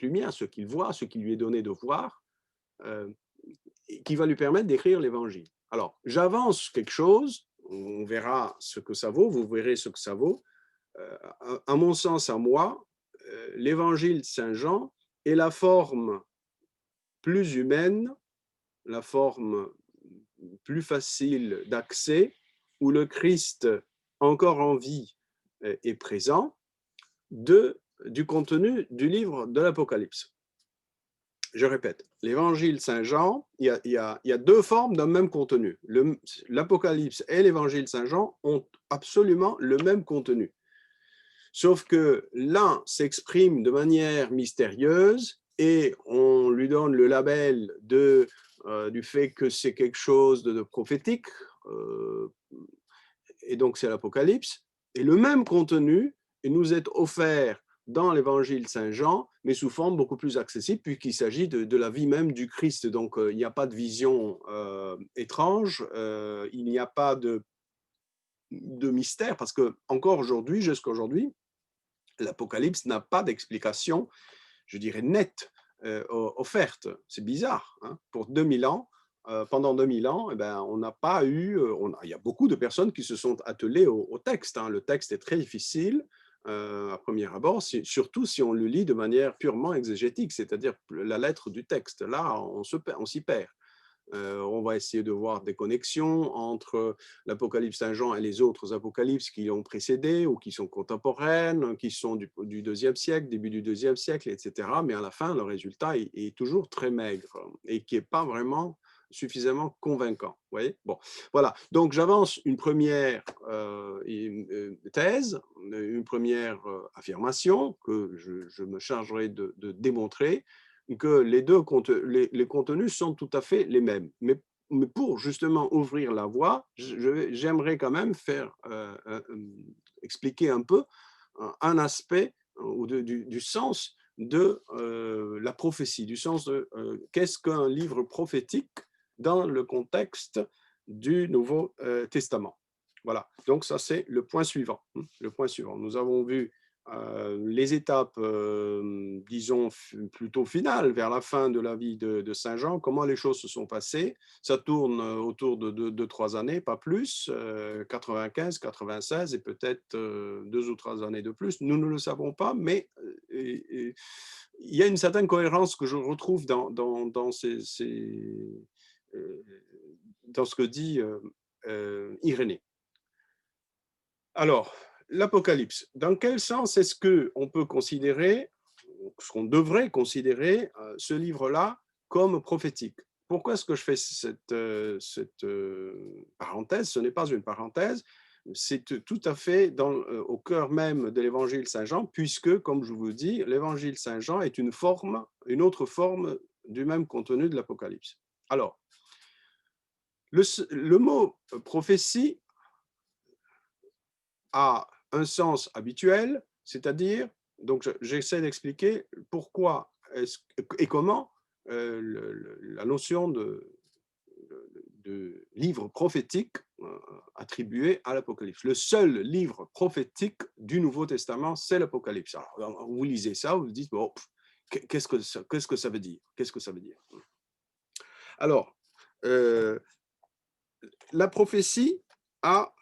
lumière, ce qu'il voit, ce qui lui est donné de voir, qui va lui permettre d'écrire l'Évangile. Alors, j'avance quelque chose, on verra ce que ça vaut, vous verrez ce que ça vaut. À mon sens, à moi, l'Évangile de Saint Jean est la forme plus humaine, la forme plus facile d'accès, où le Christ, encore en vie, est présent, du contenu du livre de l'Apocalypse. Je répète, l'évangile Saint-Jean, il y a deux formes d'un même contenu. L'Apocalypse et l'évangile Saint-Jean ont absolument le même contenu. Sauf que l'un s'exprime de manière mystérieuse et on lui donne le label du fait que c'est quelque chose de prophétique, et donc c'est l'Apocalypse. Et le même contenu nous est offert dans l'évangile Saint-Jean, mais sous forme beaucoup plus accessible, puisqu'il s'agit de la vie même du Christ. Donc, il n'y a pas de vision étrange, il n'y a pas de mystère, parce que encore aujourd'hui, jusqu'à aujourd'hui, l'Apocalypse n'a pas d'explication, je dirais, nette offerte. C'est bizarre, hein. Pour 2000 ans, pendant 2000 ans, eh ben, on n'a pas eu... il y a beaucoup de personnes qui se sont attelées au texte, hein. Le texte est très difficile à premier abord, surtout si on le lit de manière purement exégétique, c'est-à-dire la lettre du texte. Là, on s'y perd. On va essayer de voir des connexions entre l'Apocalypse Saint-Jean et les autres apocalypses qui l'ont précédé ou qui sont contemporaines, qui sont du IIe siècle, début du IIe siècle, etc. Mais à la fin, le résultat est toujours très maigre et qui n'est pas vraiment suffisamment convaincant. Vous voyez, bon, voilà. Donc, j'avance une première thèse, une première affirmation que je me chargerai de démontrer, que les contenus sont tout à fait les mêmes. Mais pour justement ouvrir la voie, j'aimerais quand même expliquer un peu un aspect du sens de la prophétie, du sens de qu'est-ce qu'un livre prophétique dans le contexte du Nouveau Testament. Voilà, donc ça c'est le point suivant. Le point suivant. Nous avons vu les étapes, disons, plutôt finales, vers la fin de la vie de Saint Jean, comment les choses se sont passées. Ça tourne autour de 2-3 années, pas plus, 95, 96 et peut-être 2 ou 3 années de plus. Nous ne le savons pas, mais il y a une certaine cohérence que je retrouve dans ce que dit Irénée. Alors, l'Apocalypse, dans quel sens est-ce qu'on peut considérer, ce qu'on devrait considérer ce livre-là comme prophétique? Pourquoi est-ce que je fais cette parenthèse? Ce n'est pas une parenthèse, c'est tout à fait au cœur même de l'évangile Saint-Jean, puisque, comme je vous dis, l'évangile Saint-Jean est une autre forme du même contenu de l'Apocalypse. Alors, le mot prophétie a un sens habituel, c'est-à-dire, donc j'essaie d'expliquer pourquoi et comment la notion de livre prophétique attribué à l'Apocalypse. Le seul livre prophétique du Nouveau Testament, c'est l'Apocalypse. Alors, vous lisez ça, vous vous dites, bon, qu'est-ce que ça veut dire? Qu'est-ce que ça veut dire? Alors, la prophétie a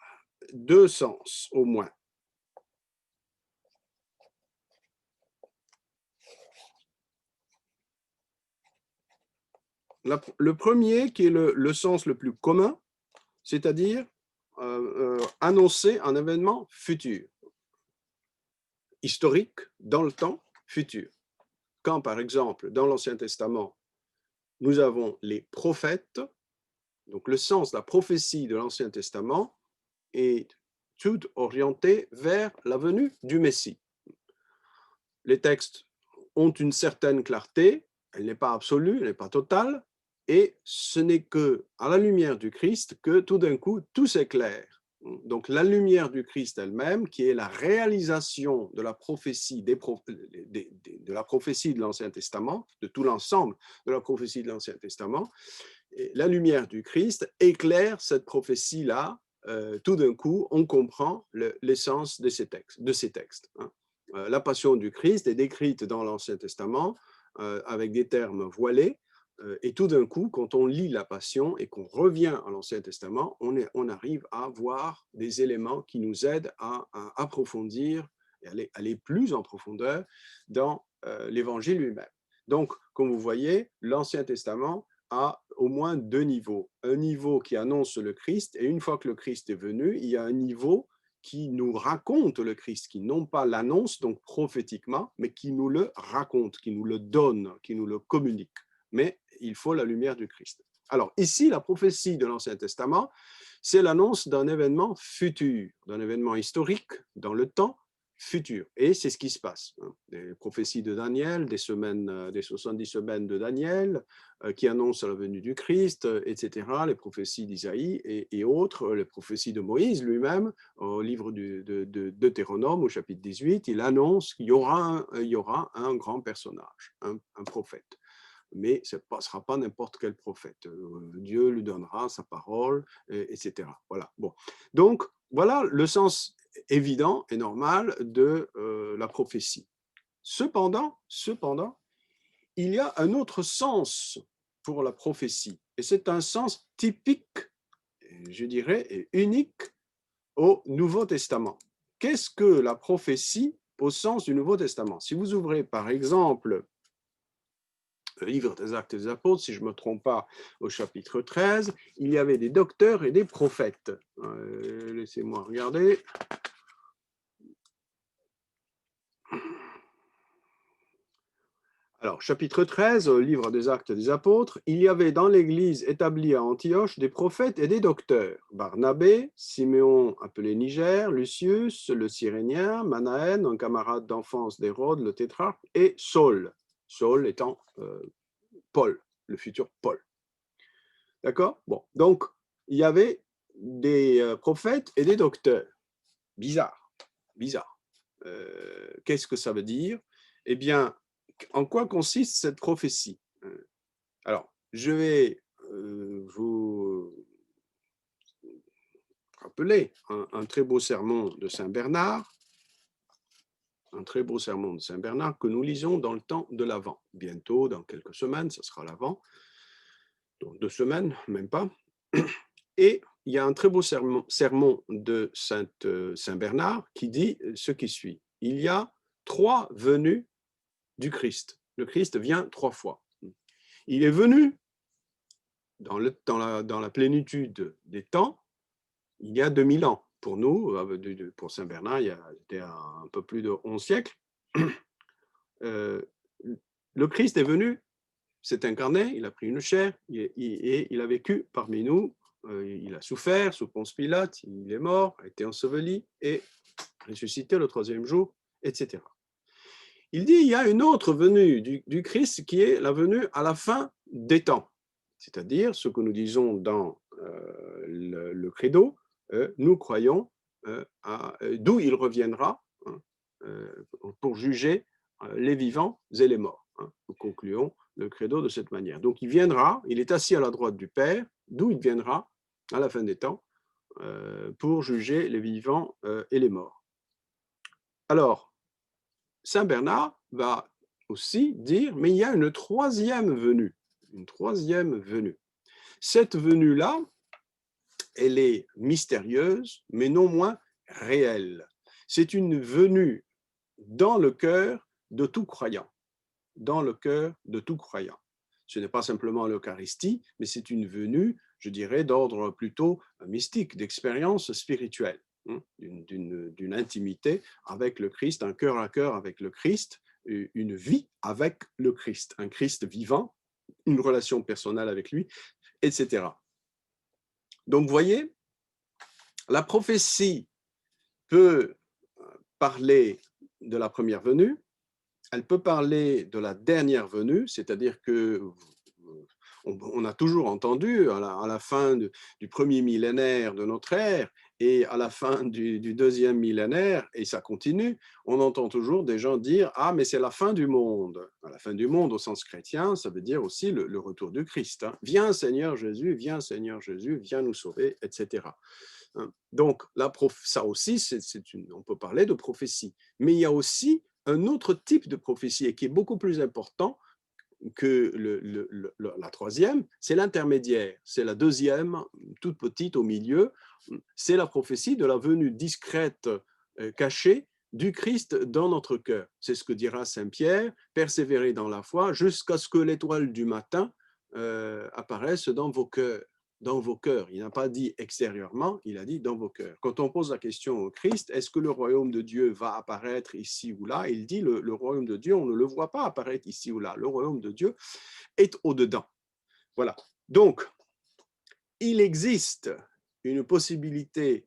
deux sens, au moins. Le premier, qui est le sens le plus commun, c'est-à-dire annoncer un événement futur. historique dans le temps futur. Quand, par exemple, dans l'Ancien Testament, nous avons les prophètes, donc le sens de la prophétie de l'Ancien Testament est tout orienté vers la venue du Messie. Les textes ont une certaine clarté, elle n'est pas absolue, elle n'est pas totale, et ce n'est qu'à la lumière du Christ que tout d'un coup, tout s'éclaire. Donc la lumière du Christ elle-même, qui est la réalisation de la prophétie, de la prophétie de l'Ancien Testament, de tout l'ensemble de la prophétie de l'Ancien Testament, et la lumière du Christ éclaire cette prophétie-là. Tout d'un coup, on comprend l'essence de ces textes. La passion du Christ est décrite dans l'Ancien Testament avec des termes voilés, et tout d'un coup, quand on lit la Passion et qu'on revient à l'Ancien Testament, on arrive à voir des éléments qui nous aident à approfondir et aller plus en profondeur dans l'Évangile lui-même. Donc, comme vous voyez, l'Ancien Testament a au moins deux niveaux. Un niveau qui annonce le Christ, et une fois que le Christ est venu, il y a un niveau qui nous raconte le Christ, qui non pas l'annonce, donc prophétiquement, mais qui nous le raconte, qui nous le donne, qui nous le communique. Mais il faut la lumière du Christ. Alors ici, la prophétie de l'Ancien Testament, c'est l'annonce d'un événement futur, d'un événement historique dans le temps futur. Et c'est ce qui se passe. Les prophéties de Daniel, des 70 semaines de Daniel, qui annoncent la venue du Christ, etc., les prophéties d'Isaïe et autres, les prophéties de Moïse lui-même, au livre de Deutéronome, au chapitre 18, il annonce qu'il y aura un grand personnage, un prophète. Mais ce ne sera pas n'importe quel prophète. Dieu lui donnera sa parole, etc. Voilà. Bon. Donc, voilà le sens évident et normal de la prophétie. Cependant, il y a un autre sens pour la prophétie, et c'est un sens typique, je dirais, et unique au Nouveau Testament. Qu'est-ce que la prophétie au sens du Nouveau Testament? Si vous ouvrez, par exemple, le livre des Actes des Apôtres, si je ne me trompe pas, au chapitre 13, il y avait des docteurs et des prophètes. Laissez-moi regarder. Alors, chapitre 13, au livre des Actes des Apôtres, il y avait dans l'église établie à Antioche des prophètes et des docteurs. Barnabé, Siméon appelé Niger, Lucius, le Cyrénien, Manaën, un camarade d'enfance d'Hérode, le tétrarque, et Saul. Saul étant Paul, le futur Paul. D'accord? Bon, donc, il y avait des prophètes et des docteurs. Bizarre. Qu'est-ce que ça veut dire? Eh bien, en quoi consiste cette prophétie? Alors, je vais vous rappeler un très beau sermon de Saint Bernard, que nous lisons dans le temps de l'Avent. Bientôt, dans quelques semaines, ce sera l'Avent. Donc 2 semaines, même pas. Et il y a un très beau sermon de Saint Bernard qui dit ce qui suit. Il y a 3 venues du Christ. Le Christ vient 3 fois. Il est venu dans la plénitude des temps, il y a 2000 ans. Pour nous, pour Saint Bernard, c'était un peu plus de 11 siècles. Le Christ est venu, s'est incarné, il a pris une chair et il a vécu parmi nous. Il a souffert sous Ponce Pilate, il est mort, a été enseveli et ressuscité le 3e jour, etc. Il dit il y a une autre venue du Christ qui est la venue à la fin des temps, c'est-à-dire ce que nous disons dans le credo, nous croyons d'où il reviendra pour juger les vivants et les morts. Nous concluons le credo de cette manière. Donc il viendra, il est assis à la droite du Père, d'où il viendra à la fin des temps pour juger les vivants et les morts. Alors, Saint Bernard va aussi dire, mais il y a une troisième venue. Cette venue-là, elle est mystérieuse, mais non moins réelle. C'est une venue dans le cœur de tout croyant. Ce n'est pas simplement l'Eucharistie, mais c'est une venue, je dirais, d'ordre plutôt mystique, d'expérience spirituelle. d'une intimité avec le Christ, un cœur à cœur avec le Christ, une vie avec le Christ, un Christ vivant, une relation personnelle avec lui, etc. Donc, vous voyez, la prophétie peut parler de la première venue, elle peut parler de la dernière venue, c'est-à-dire que on a toujours entendu à la fin du premier millénaire de notre ère et à la fin du deuxième millénaire, et ça continue, on entend toujours des gens dire « Ah, mais c'est la fin du monde ». La fin du monde au sens chrétien, ça veut dire aussi le retour du Christ. Hein. Viens Seigneur Jésus, viens nous sauver, etc. Donc, ça aussi, on peut parler de prophétie. Mais il y a aussi un autre type de prophétie et qui est beaucoup plus important que la troisième, c'est l'intermédiaire. C'est la deuxième, toute petite au milieu. C'est la prophétie de la venue discrète, cachée du Christ dans notre cœur. C'est ce que dira Saint Pierre, persévérer dans la foi jusqu'à ce que l'étoile du matin apparaisse dans vos cœurs. Dans vos cœurs. Il n'a pas dit extérieurement, il a dit dans vos cœurs. Quand on pose la question au Christ, est-ce que le royaume de Dieu va apparaître ici ou là? Il dit le royaume de Dieu, on ne le voit pas apparaître ici ou là. Le royaume de Dieu est au-dedans. Voilà. Donc, il existe une possibilité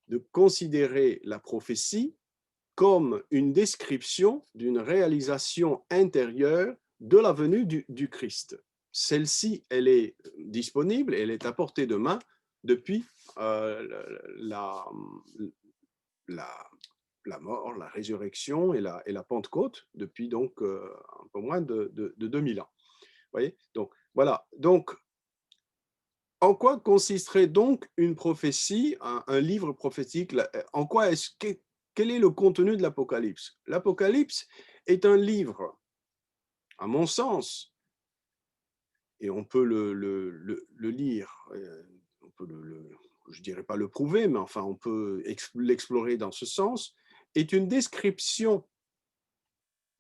de considérer la prophétie comme une description d'une réalisation intérieure de la venue du Christ. Celle-ci, elle est disponible, elle est à portée de main depuis la mort, la résurrection et la Pentecôte, depuis donc un peu moins de 2000 ans. Vous voyez? Donc, voilà. Donc, en quoi consisterait donc une prophétie, un livre prophétique? En quoi quel est le contenu de l'Apocalypse? L'Apocalypse est un livre, à mon sens, et on peut le lire, on peut je ne dirais pas le prouver, mais enfin on peut l'explorer dans ce sens, est une description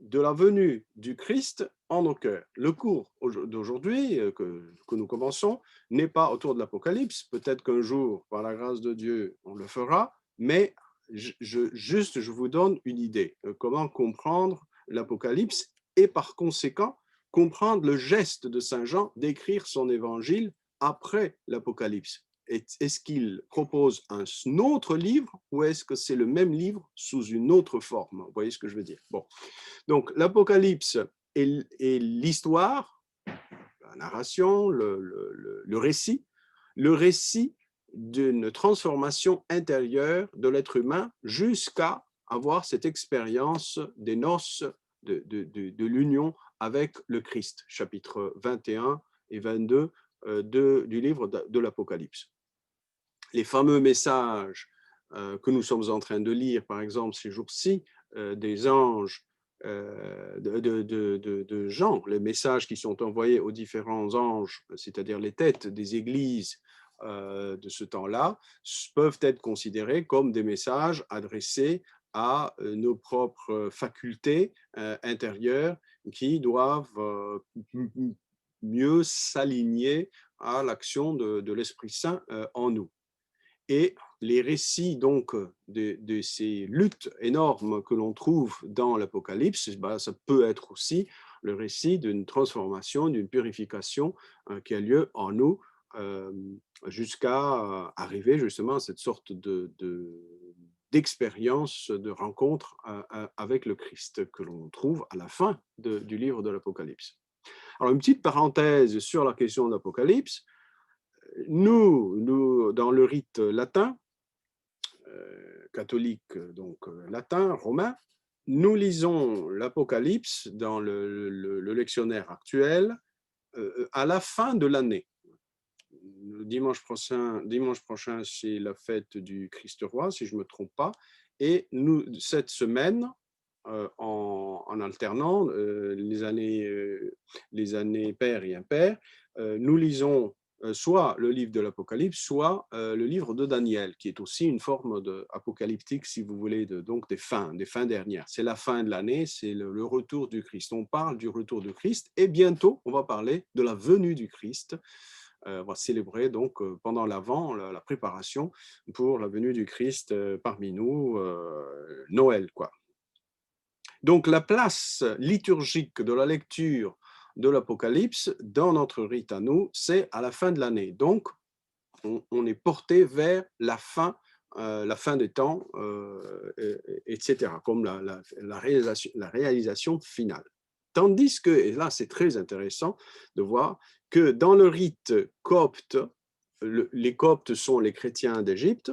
de la venue du Christ en nos cœurs. Le cours d'aujourd'hui que nous commençons n'est pas autour de l'Apocalypse. Peut-être qu'un jour, par la grâce de Dieu, on le fera, mais je vous donne une idée de comment comprendre l'Apocalypse et par conséquent comprendre le geste de Saint Jean d'écrire son évangile après l'Apocalypse. Est-ce qu'il propose un autre livre ou est-ce que c'est le même livre sous une autre forme? Vous voyez ce que je veux dire? Bon. Donc, l'Apocalypse est l'histoire, la narration, le récit d'une transformation intérieure de l'être humain jusqu'à avoir cette expérience des noces de l'union avec le Christ, chapitre 21 et 22 du livre de l'Apocalypse. Les fameux messages que nous sommes en train de lire, par exemple, ces jours-ci, des anges de Jean, les messages qui sont envoyés aux différents anges, c'est-à-dire les têtes des églises de ce temps-là, peuvent être considérés comme des messages adressés à nos propres facultés intérieures qui doivent mieux s'aligner à l'action de l'Esprit Saint en nous. Et les récits donc de ces luttes énormes que l'on trouve dans l'Apocalypse, ça peut être aussi le récit d'une transformation, d'une purification qui a lieu en nous jusqu'à arriver justement à cette sorte d'expérience, de rencontre avec le Christ que l'on trouve à la fin du livre de l'Apocalypse. Alors, une petite parenthèse sur la question de l'Apocalypse. Nous, dans le rite latin, catholique, donc latin, romain, nous lisons l'Apocalypse dans le lectionnaire actuel à la fin de l'année. Dimanche prochain, c'est la fête du Christ roi, si je ne me trompe pas. Et nous, cette semaine, en alternant les années paires et impaires, nous lisons soit le livre de l'Apocalypse, soit le livre de Daniel, qui est aussi une forme apocalyptique, si vous voulez, donc des fins dernières. C'est la fin de l'année, c'est le retour du Christ. On parle du retour du Christ et bientôt, on va parler de la venue du Christ va célébrer donc pendant l'Avent, la préparation pour la venue du Christ parmi nous, Noël, quoi. Donc la place liturgique de la lecture de l'Apocalypse dans notre rite à nous, c'est à la fin de l'année. Donc on est porté vers la fin des temps, etc., comme la réalisation finale. Tandis que, et là c'est très intéressant de voir que dans le rite copte, les coptes sont les chrétiens d'Égypte,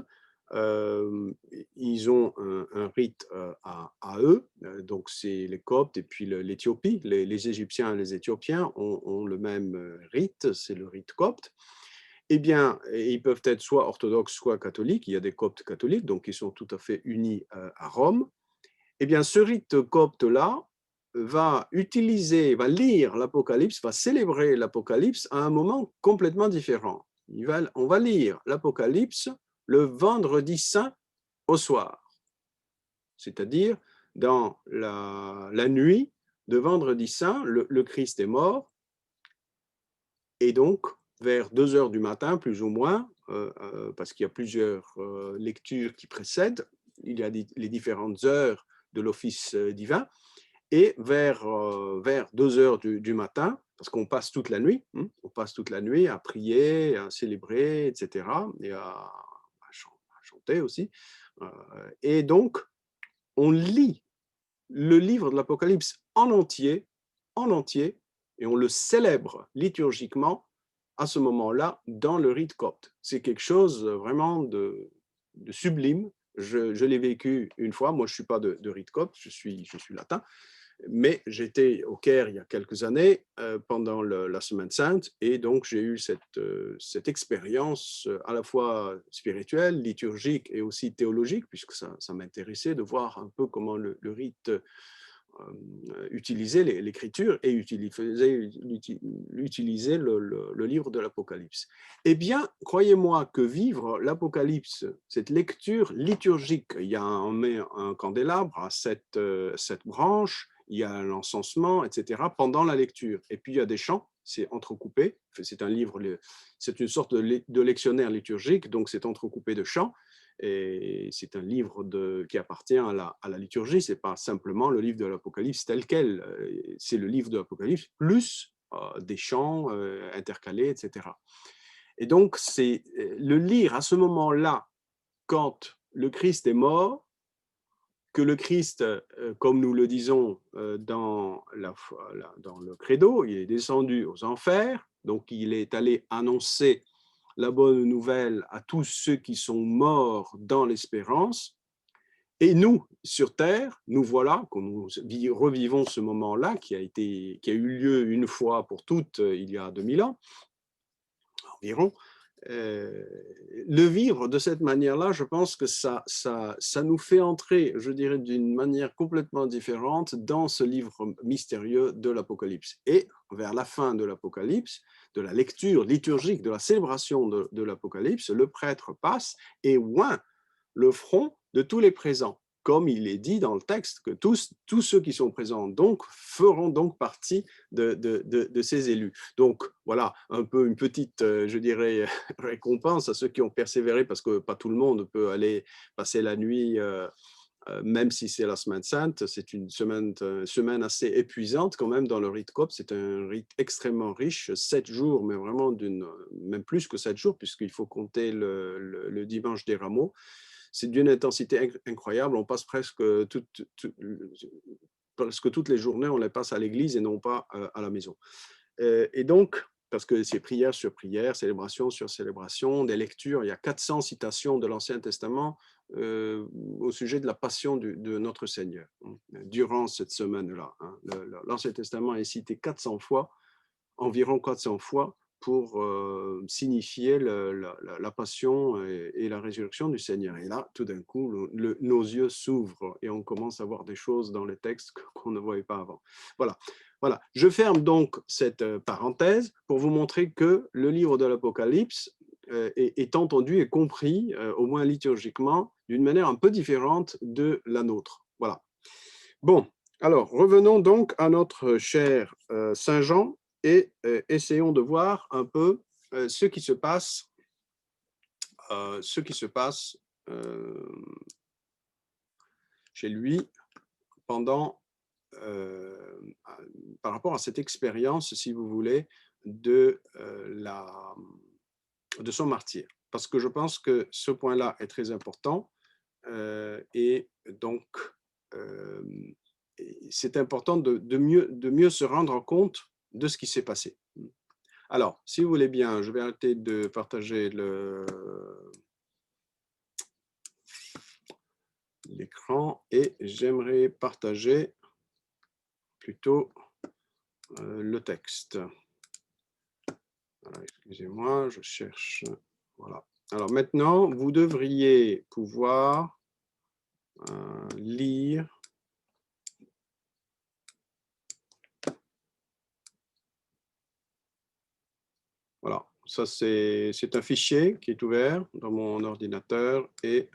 ils ont un rite à eux, donc c'est les coptes et puis l'Éthiopie, les Égyptiens et les Éthiopiens ont le même rite, c'est le rite copte. Eh bien, ils peuvent être soit orthodoxes, soit catholiques. Il y a des coptes catholiques, donc ils sont tout à fait unis à Rome. Eh bien, ce rite copte-là va lire l'Apocalypse, va célébrer l'Apocalypse à un moment complètement différent. On va lire l'Apocalypse le vendredi saint au soir, c'est-à-dire dans la nuit de vendredi saint, le Christ est mort, et donc vers 2 heures du matin, plus ou moins, parce qu'il y a plusieurs lectures qui précèdent, il y a les différentes heures de l'office divin, et vers 2 heures du matin, parce qu'on passe toute la nuit, on passe toute la nuit à prier, à célébrer, etc., et à chanter aussi. Et donc, on lit le livre de l'Apocalypse en entier, et on le célèbre liturgiquement à ce moment-là dans le rite copte. C'est quelque chose vraiment de sublime. Je l'ai vécu une fois. Moi, je ne suis pas de rite copte, je suis latin, mais j'étais au Caire il y a quelques années pendant la Semaine Sainte, et donc j'ai eu cette expérience à la fois spirituelle, liturgique et aussi théologique, puisque ça m'intéressait de voir un peu comment le rite utilisait l'écriture et utilisait le livre de l'Apocalypse. Eh bien, croyez-moi que vivre l'Apocalypse, cette lecture liturgique, on met un candélabre à 7 branches, il y a l'encensement, etc., pendant la lecture. Et puis, il y a des chants, c'est entrecoupé. C'est un livre, c'est une sorte de lectionnaire liturgique, donc c'est entrecoupé de chants. Et c'est un livre qui appartient à la liturgie, ce n'est pas simplement le livre de l'Apocalypse tel quel, c'est le livre de l'Apocalypse plus des chants intercalés, etc. Et donc, c'est le lire à ce moment-là, quand le Christ est mort, que le Christ, comme nous le disons dans le credo, il est descendu aux enfers, donc il est allé annoncer la bonne nouvelle à tous ceux qui sont morts dans l'espérance. Et nous, sur Terre, nous voilà, quand nous revivons ce moment-là qui a eu lieu une fois pour toutes il y a 2000 ans environ, le vivre de cette manière-là, je pense que ça nous fait entrer, je dirais, d'une manière complètement différente dans ce livre mystérieux de l'Apocalypse. Et vers la fin de l'Apocalypse, de la lecture liturgique, de la célébration de l'Apocalypse, le prêtre passe et oint le front de tous les présents, comme il est dit dans le texte, que tous ceux qui sont présents donc feront donc partie de ces élus. Donc voilà, un peu une petite, je dirais, récompense à ceux qui ont persévéré, parce que pas tout le monde peut aller passer la nuit, même si c'est la semaine sainte, c'est une semaine assez épuisante quand même dans le rite copte. C'est un rite extrêmement riche, 7 jours, mais vraiment même plus que 7 jours, puisqu'il faut compter le dimanche des Rameaux. C'est d'une intensité incroyable. On passe presque toutes les journées, on les passe à l'église et non pas à la maison. Et donc, parce que c'est prière sur prière, célébration sur célébration, des lectures, il y a 400 citations de l'Ancien Testament au sujet de la passion de notre Seigneur durant cette semaine-là. L'Ancien Testament est cité 400 fois, environ 400 fois, pour signifier la passion et la résurrection du Seigneur. Et là, tout d'un coup, nos yeux s'ouvrent et on commence à voir des choses dans les textes qu'on ne voyait pas avant. Voilà. Voilà. Je ferme donc cette parenthèse pour vous montrer que le livre de l'Apocalypse est entendu et compris, au moins liturgiquement, d'une manière un peu différente de la nôtre. Voilà. Bon, alors revenons donc à notre cher Saint Jean, et essayons de voir un peu ce qui se passe chez lui pendant, par rapport à cette expérience, si vous voulez, de son martyre. Parce que je pense que ce point-là est très important et donc c'est important de mieux se rendre compte de ce qui s'est passé. Alors, si vous voulez bien, je vais arrêter de partager l'écran et j'aimerais partager plutôt le texte. Voilà, excusez-moi, je cherche. Voilà. Alors maintenant, vous devriez pouvoir lire. Voilà, ça c'est un fichier qui est ouvert dans mon ordinateur et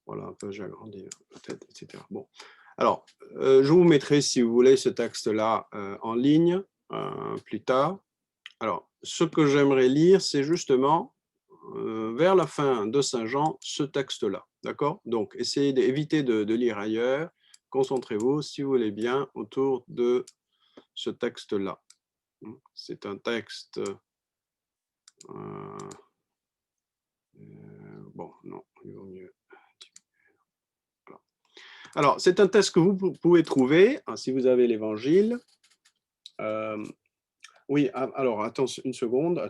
voilà, un peu j'ai agrandi peut-être, etc. Bon, alors je vous mettrai si vous voulez ce texte-là en ligne plus tard. Alors, ce que j'aimerais lire, c'est justement vers la fin de Saint Jean, ce texte-là, d'accord? Donc, essayez d'éviter de lire ailleurs. Concentrez-vous, si vous voulez bien, autour de ce texte-là. C'est un texte... bon, non, il vaut mieux... Voilà. Alors, c'est un texte que vous pouvez trouver, hein, si vous avez l'Évangile. Oui, alors, attends une seconde.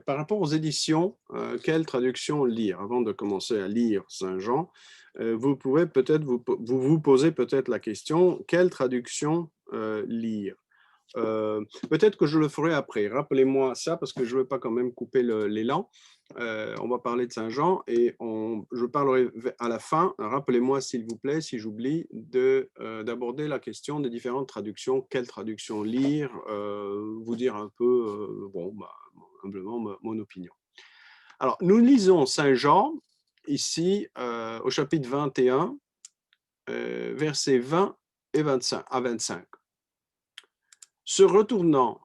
Par rapport aux éditions, quelle traduction lire? Avant de commencer à lire Saint Jean, vous pouvez peut-être vous poser peut-être la question, quelle traduction lire? Peut-être que je le ferai après. Rappelez-moi ça parce que je ne veux pas quand même couper l'élan. On va parler de Saint Jean et je parlerai à la fin. Rappelez-moi s'il vous plaît, si j'oublie, d'aborder la question des différentes traductions. Quelle traduction lire? Vous dire un peu, humblement, mon opinion. Alors, nous lisons Saint Jean ici au chapitre 21, versets 20 et 25, à 25. Se retournant,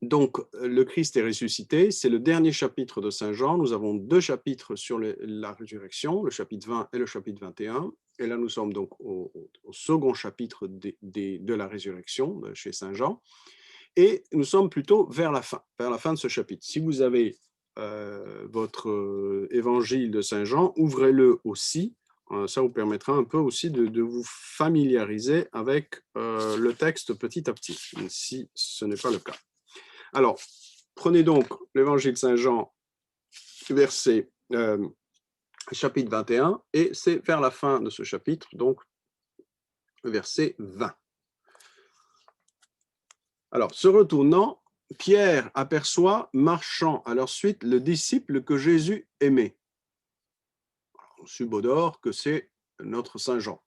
donc le Christ est ressuscité, c'est le dernier chapitre de Saint Jean. Nous avons deux chapitres sur la résurrection, le chapitre 20 et le chapitre 21. Et là, nous sommes donc au second chapitre de la résurrection chez Saint Jean. Et nous sommes plutôt vers la fin de ce chapitre. Si vous avez votre évangile de Saint Jean, ouvrez-le aussi. Ça vous permettra un peu aussi de vous familiariser avec le texte petit à petit, si ce n'est pas le cas. Alors, prenez donc l'évangile de Saint Jean, chapitre 21, et c'est vers la fin de ce chapitre, donc verset 20. Alors, se retournant, Pierre aperçoit, marchant à leur suite, le disciple que Jésus aimait. On subodore que c'est notre Saint Jean.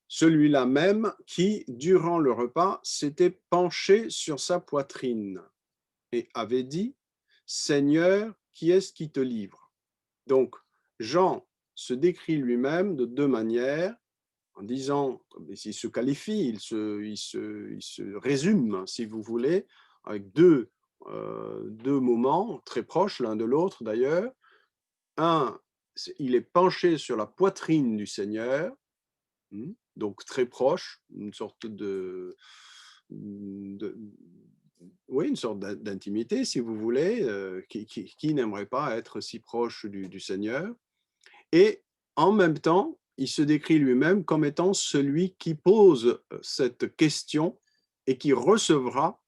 Celui-là même qui, durant le repas, s'était penché sur sa poitrine et avait dit « Seigneur, qui est-ce qui te livre ?» Donc, Jean se décrit lui-même de deux manières, en disant, il se qualifie, il se résume, si vous voulez, avec deux moments très proches l'un de l'autre d'ailleurs. Un, il est penché sur la poitrine du Seigneur, donc très proche, une sorte oui, une sorte d'intimité, si vous voulez, qui n'aimerait pas être si proche du Seigneur. Et en même temps, il se décrit lui-même comme étant celui qui pose cette question et qui recevra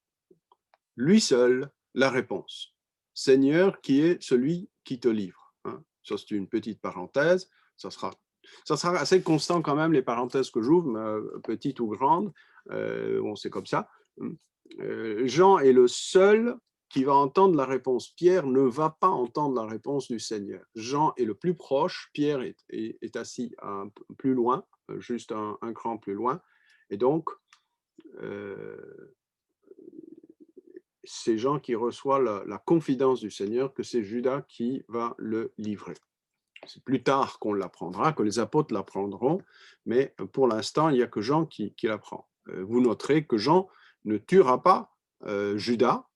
lui seul la réponse. Seigneur, qui est celui qui te livre. Ça, c'est une petite parenthèse. Ça sera assez constant quand même, les parenthèses que j'ouvre, petites ou grandes. Bon, c'est comme ça. Jean est le seul qui va entendre la réponse. Pierre ne va pas entendre la réponse du Seigneur. Jean est le plus proche, Pierre est assis un peu plus loin, juste un cran plus loin. Et donc, c'est Jean qui reçoit la confidence du Seigneur que c'est Judas qui va le livrer. C'est plus tard qu'on l'apprendra, que les apôtres l'apprendront, mais pour l'instant, il n'y a que Jean qui l'apprend. Vous noterez que Jean ne tuera pas Judas,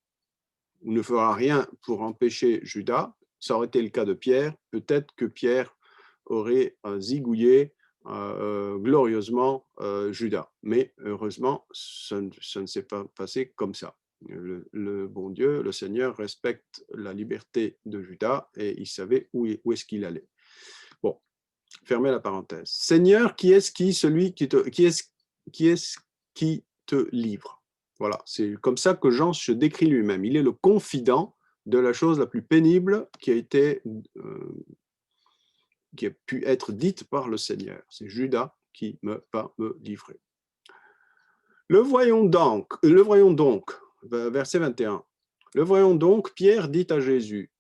ou ne fera rien pour empêcher Judas. Ça aurait été le cas de Pierre. Peut-être que Pierre aurait zigouillé glorieusement Judas. Mais heureusement, ça ne s'est pas passé comme ça. Le bon Dieu, le Seigneur, respecte la liberté de Judas et il savait où est-ce qu'il allait. Bon, fermez la parenthèse. Seigneur, qui est-ce qui te livre? Voilà, c'est comme ça que Jean se décrit lui-même. Il est le confident de la chose la plus pénible qui a pu être dite par le Seigneur. C'est Judas qui va me livrer. Le voyons donc, verset 21. Le voyons donc, Pierre dit à Jésus,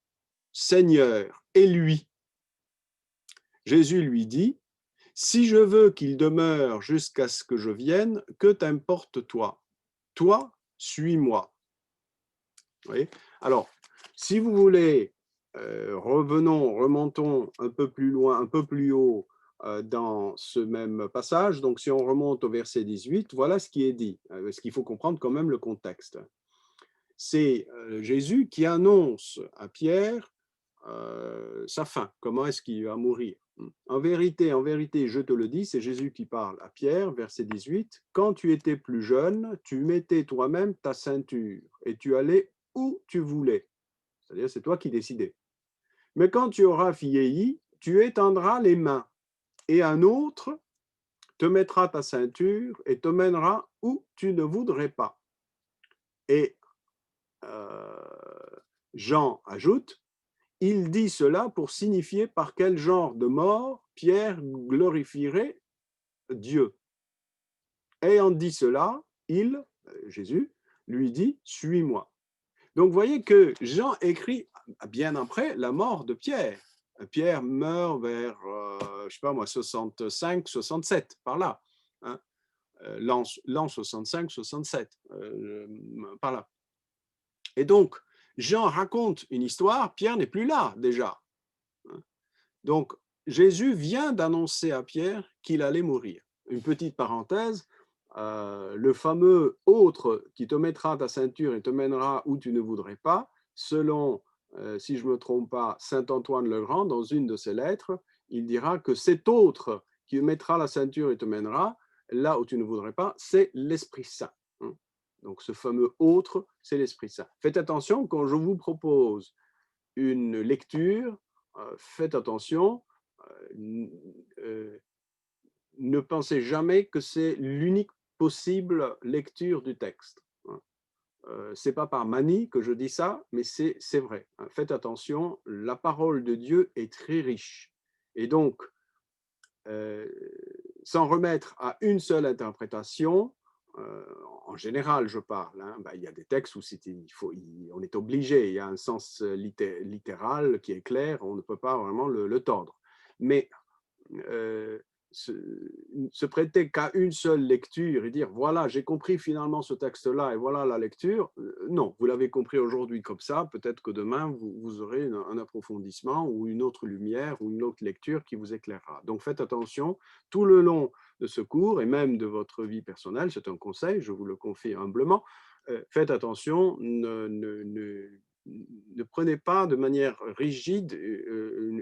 Seigneur, et lui? Jésus lui dit, si je veux qu'il demeure jusqu'à ce que je vienne, que t'importe toi? Toi, suis-moi. Alors, si vous voulez, remontons un peu plus loin, un peu plus haut dans ce même passage. Donc, si on remonte au verset 18, voilà ce qui est dit. Parce qu'il faut comprendre quand même le contexte. C'est Jésus qui annonce à Pierre sa fin. Comment est-ce qu'il va mourir? En vérité, je te le dis, c'est Jésus qui parle à Pierre, verset 18. Quand tu étais plus jeune, tu mettais toi-même ta ceinture et tu allais où tu voulais. C'est-à-dire, c'est toi qui décidais. Mais quand tu auras vieilli, tu étendras les mains et un autre te mettra ta ceinture et te mènera où tu ne voudrais pas. Et Jean ajoute, il dit cela pour signifier par quel genre de mort Pierre glorifierait Dieu. Ayant dit cela, Jésus, lui dit, suis-moi. Donc, vous voyez que Jean écrit bien après la mort de Pierre. Pierre meurt vers, je ne sais pas moi, 65, 67, par là. Hein, l'an 65, 67, par là. Et donc, Jean raconte une histoire, Pierre n'est plus là déjà. Donc, Jésus vient d'annoncer à Pierre qu'il allait mourir. Une petite parenthèse, le fameux « autre qui te mettra ta ceinture et te mènera où tu ne voudrais pas », selon, si je ne me trompe pas, saint Antoine le Grand, dans une de ses lettres, il dira que cet autre qui mettra la ceinture et te mènera là où tu ne voudrais pas, c'est l'Esprit Saint. Donc, ce fameux « autre », c'est l'Esprit Saint. Faites attention, quand je vous propose une lecture, faites attention, ne pensez jamais que c'est l'unique possible lecture du texte. Ce n'est pas par manie que je dis ça, mais c'est vrai. Faites attention, la parole de Dieu est très riche. Et donc, s'en remettre à une seule interprétation, en général, je parle, il y a des textes où on est obligé, il y a un sens littéral qui est clair, on ne peut pas vraiment le tordre. Mais se prêter qu'à une seule lecture et dire voilà, j'ai compris finalement ce texte-là et voilà la lecture, non, vous l'avez compris aujourd'hui comme ça, peut-être que demain vous aurez un approfondissement ou une autre lumière ou une autre lecture qui vous éclairera. Donc faites attention tout le long de ce cours et même de votre vie personnelle, c'est un conseil, je vous le confie humblement, faites attention, ne prenez pas de manière rigide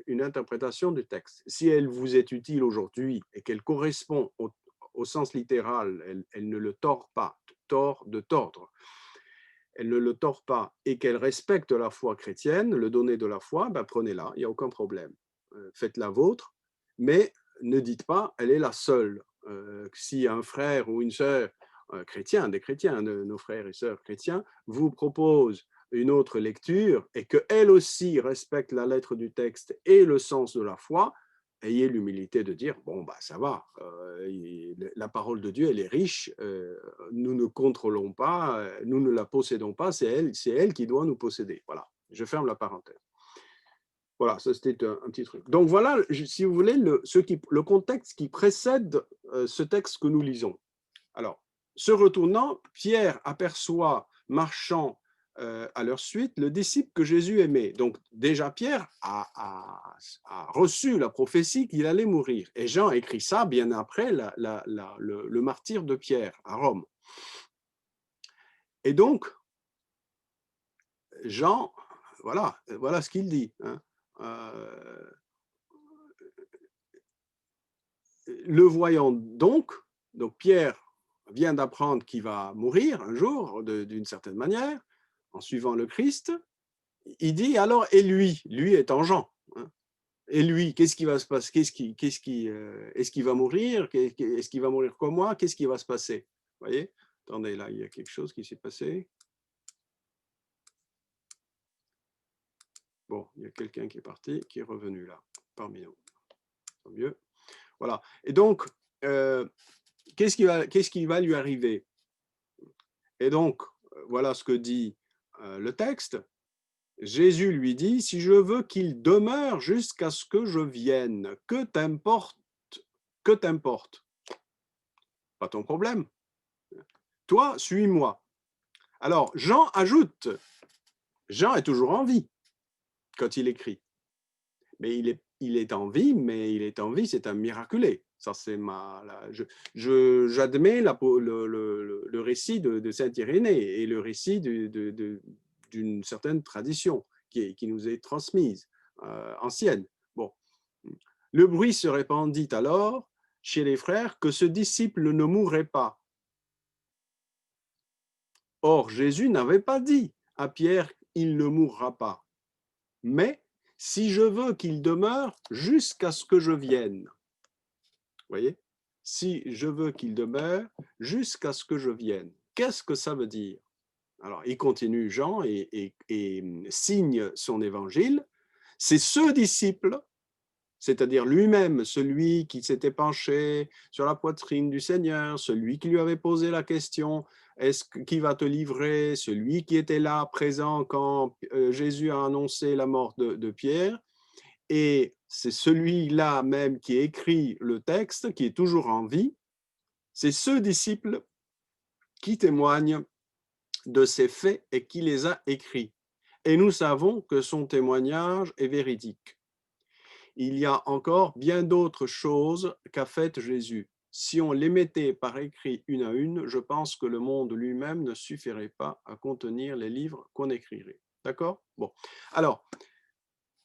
une interprétation du texte. Si elle vous est utile aujourd'hui et qu'elle correspond au sens littéral, elle ne le tord pas, de tordre. Elle ne le tord pas et qu'elle respecte la foi chrétienne, le donné de la foi, prenez-la, il n'y a aucun problème. Faites la vôtre, mais ne dites pas elle est la seule. Si un frère ou une sœur chrétien, des chrétiens, nos frères et sœurs chrétiens, vous propose une autre lecture et qu'elle aussi respecte la lettre du texte et le sens de la foi, ayez l'humilité de dire, bon, ça va, la parole de Dieu, elle est riche, nous ne contrôlons pas, nous ne la possédons pas, c'est elle qui doit nous posséder. Voilà, je ferme la parenthèse. Voilà, ça c'était un petit truc. Donc voilà, si vous voulez, le contexte qui précède ce texte que nous lisons. Alors, se retournant, Pierre aperçoit marchant à leur suite le disciple que Jésus aimait. Donc déjà Pierre a reçu la prophétie qu'il allait mourir. Et Jean écrit ça bien après le martyre de Pierre à Rome. Et donc, Jean, voilà ce qu'il dit. Hein. Le voyant donc Pierre vient d'apprendre qu'il va mourir un jour, d'une certaine manière, en suivant le Christ. Il dit alors, et lui étant Jean, hein, et lui, qu'est-ce qui va se passer? Est-ce qu'il va mourir? Est-ce qu'il va mourir comme moi? Qu'est-ce qui va se passer? Vous voyez? Attendez, là, il y a quelque chose qui s'est passé. Bon, il y a quelqu'un qui est parti, qui est revenu là, parmi nous. Tant mieux. Voilà. Et donc, qu'est-ce qui va lui arriver? Et donc, voilà ce que dit le texte. Jésus lui dit, si je veux qu'il demeure jusqu'à ce que je vienne, que t'importe? Pas ton problème. Toi, suis-moi. Alors, Jean ajoute, Jean est toujours en vie quand il écrit. Mais il est en vie, c'est un miraculé. Ça, c'est j'admets le récit de Saint Irénée et le récit d'une certaine tradition qui nous est transmise, ancienne. Bon. Le bruit se répandit alors chez les frères que ce disciple ne mourrait pas. Or, Jésus n'avait pas dit à Pierre, il ne mourra pas. Mais si je veux qu'il demeure jusqu'à ce que je vienne. Vous voyez? Si je veux qu'il demeure jusqu'à ce que je vienne. Qu'est-ce que ça veut dire? Alors, il continue Jean et signe son évangile. C'est ce disciple, c'est-à-dire lui-même, celui qui s'était penché sur la poitrine du Seigneur, celui qui lui avait posé la question, qui va te livrer, celui qui était là, présent quand Jésus a annoncé la mort de Pierre, et c'est celui-là même qui écrit le texte, qui est toujours en vie, c'est ce disciple qui témoigne de ces faits et qui les a écrits. Et nous savons que son témoignage est véridique. Il y a encore bien d'autres choses qu'a faites Jésus. Si on les mettait par écrit une à une, je pense que le monde lui-même ne suffirait pas à contenir les livres qu'on écrirait. D'accord? Bon. Alors,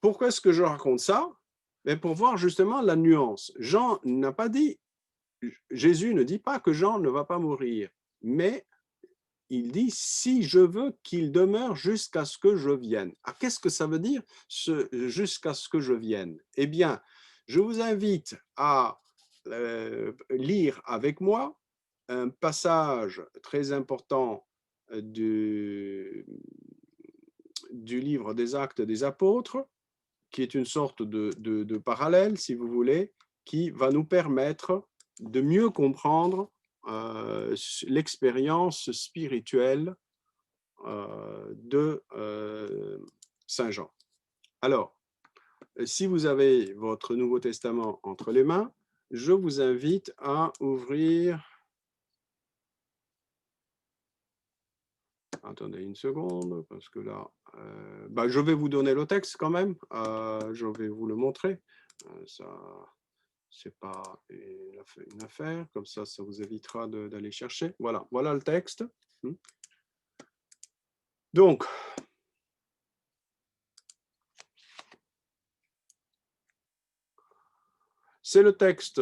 pourquoi est-ce que je raconte ça? Mais pour voir justement la nuance. Jean n'a pas dit, Jésus ne dit pas que Jean ne va pas mourir, mais il dit si je veux qu'il demeure jusqu'à ce que je vienne. Ah, qu'est-ce que ça veut dire jusqu'à ce que je vienne? Eh bien, je vous invite à lire avec moi un passage très important du livre des Actes des Apôtres, qui est une sorte de parallèle, si vous voulez, qui va nous permettre de mieux comprendre l'expérience spirituelle de Saint Jean. Alors, si vous avez votre Nouveau Testament entre les mains, je vous invite à ouvrir... Attendez une seconde, parce que là, je vais vous donner le texte quand même, je vais vous le montrer. Ça, c'est pas une affaire, comme ça vous évitera d'aller chercher. Voilà le texte. Donc, c'est le texte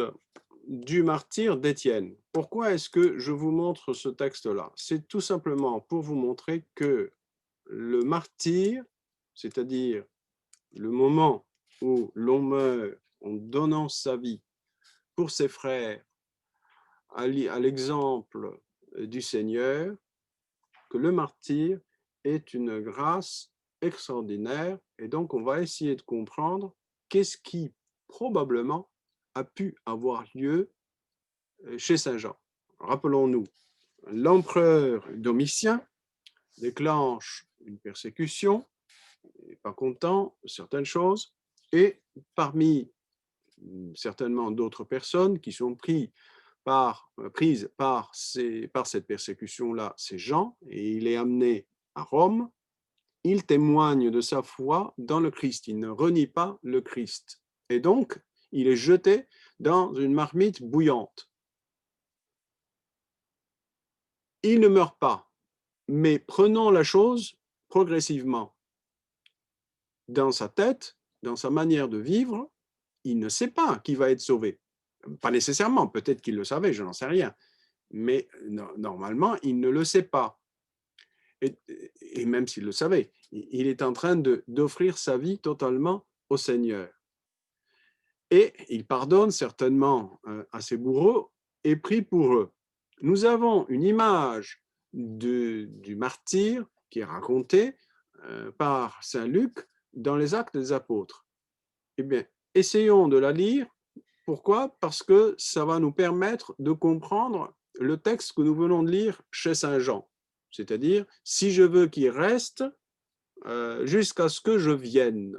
du martyre d'Étienne. Pourquoi est-ce que je vous montre ce texte-là? C'est tout simplement pour vous montrer que le martyre, c'est-à-dire le moment où l'on meurt en donnant sa vie pour ses frères, à l'exemple du Seigneur, que le martyre est une grâce extraordinaire. Et donc, on va essayer de comprendre qu'est-ce qui probablement a pu avoir lieu chez Saint Jean. Rappelons-nous, l'empereur Domitien déclenche une persécution, il n'est pas content de certaines choses, et parmi certainement d'autres personnes qui sont prises par cette persécution-là, c'est Jean, et il est amené à Rome. Il témoigne de sa foi dans le Christ, il ne renie pas le Christ. Et donc, il est jeté dans une marmite bouillante. Il ne meurt pas, mais prenons la chose progressivement dans sa tête, dans sa manière de vivre, il ne sait pas qui va être sauvé. Pas nécessairement, peut-être qu'il le savait, je n'en sais rien. Mais normalement, il ne le sait pas. Et même s'il le savait, il est en train d'offrir sa vie totalement au Seigneur. Et il pardonne certainement à ses bourreaux et prie pour eux. Nous avons une image du martyr qui est racontée par saint Luc dans les Actes des Apôtres. Eh bien, essayons de la lire. Pourquoi? Parce que ça va nous permettre de comprendre le texte que nous venons de lire chez saint Jean. C'est-à-dire, si je veux qu'il reste jusqu'à ce que je vienne.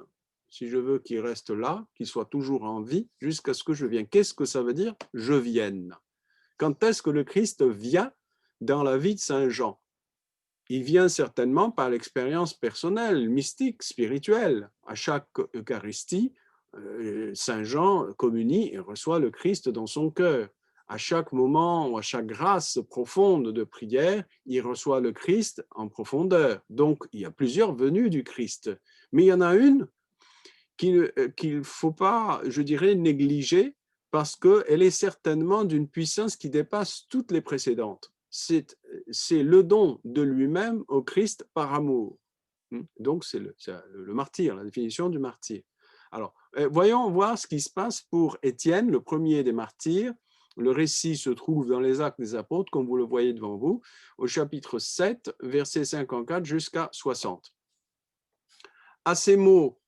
Si je veux qu'il reste là, qu'il soit toujours en vie, jusqu'à ce que je vienne. Qu'est-ce que ça veut dire? Je vienne. Quand est-ce que le Christ vient dans la vie de saint Jean? Il vient certainement par l'expérience personnelle, mystique, spirituelle. À chaque Eucharistie, saint Jean communie et reçoit le Christ dans son cœur. À chaque moment ou à chaque grâce profonde de prière, il reçoit le Christ en profondeur. Donc, il y a plusieurs venues du Christ. Mais il y en a une qu'il ne faut pas, je dirais, négliger parce qu'elle est certainement d'une puissance qui dépasse toutes les précédentes. C'est le don de lui-même au Christ par amour. Donc, c'est le martyr, la définition du martyr. Alors, voyons voir ce qui se passe pour Étienne, le premier des martyrs. Le récit se trouve dans les Actes des Apôtres, comme vous le voyez devant vous, au chapitre 7, versets 54 jusqu'à 60. À ces mots,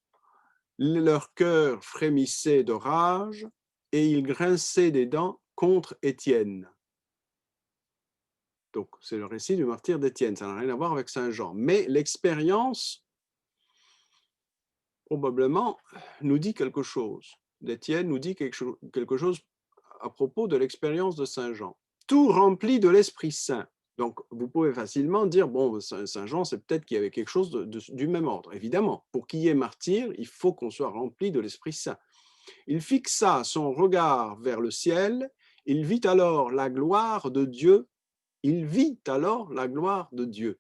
leur cœur frémissait de rage et ils grinçaient des dents contre Étienne. Donc, c'est le récit du martyr d'Étienne, ça n'a rien à voir avec saint Jean. Mais l'expérience, probablement, nous dit quelque chose. D'Étienne nous dit quelque chose à propos de l'expérience de saint Jean. Tout rempli de l'Esprit Saint. Donc, vous pouvez facilement dire, bon, saint Jean, c'est peut-être qu'il y avait quelque chose du même ordre. Évidemment, pour qu'il y ait martyr, il faut qu'on soit rempli de l'Esprit Saint. Il fixa son regard vers le ciel, il vit alors la gloire de Dieu. Il vit alors la gloire de Dieu.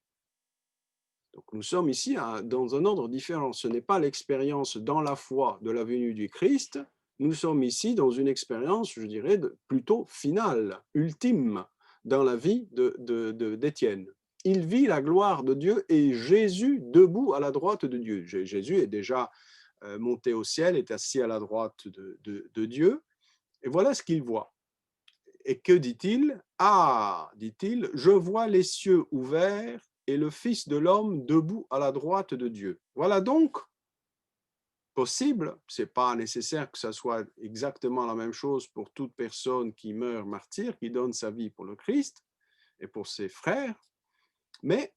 Donc nous sommes ici dans un ordre différent. Ce n'est pas l'expérience dans la foi de la venue du Christ. Nous sommes ici dans une expérience, je dirais, plutôt finale, ultime, dans la vie d'Étienne. Il vit la gloire de Dieu et Jésus debout à la droite de Dieu. Jésus est déjà monté au ciel, est assis à la droite de Dieu. Et voilà ce qu'il voit. Et que dit-il? Ah, dit-il, je vois les cieux ouverts et le Fils de l'homme debout à la droite de Dieu. Voilà donc possible, ce n'est pas nécessaire que ça soit exactement la même chose pour toute personne qui meurt martyr, qui donne sa vie pour le Christ et pour ses frères, mais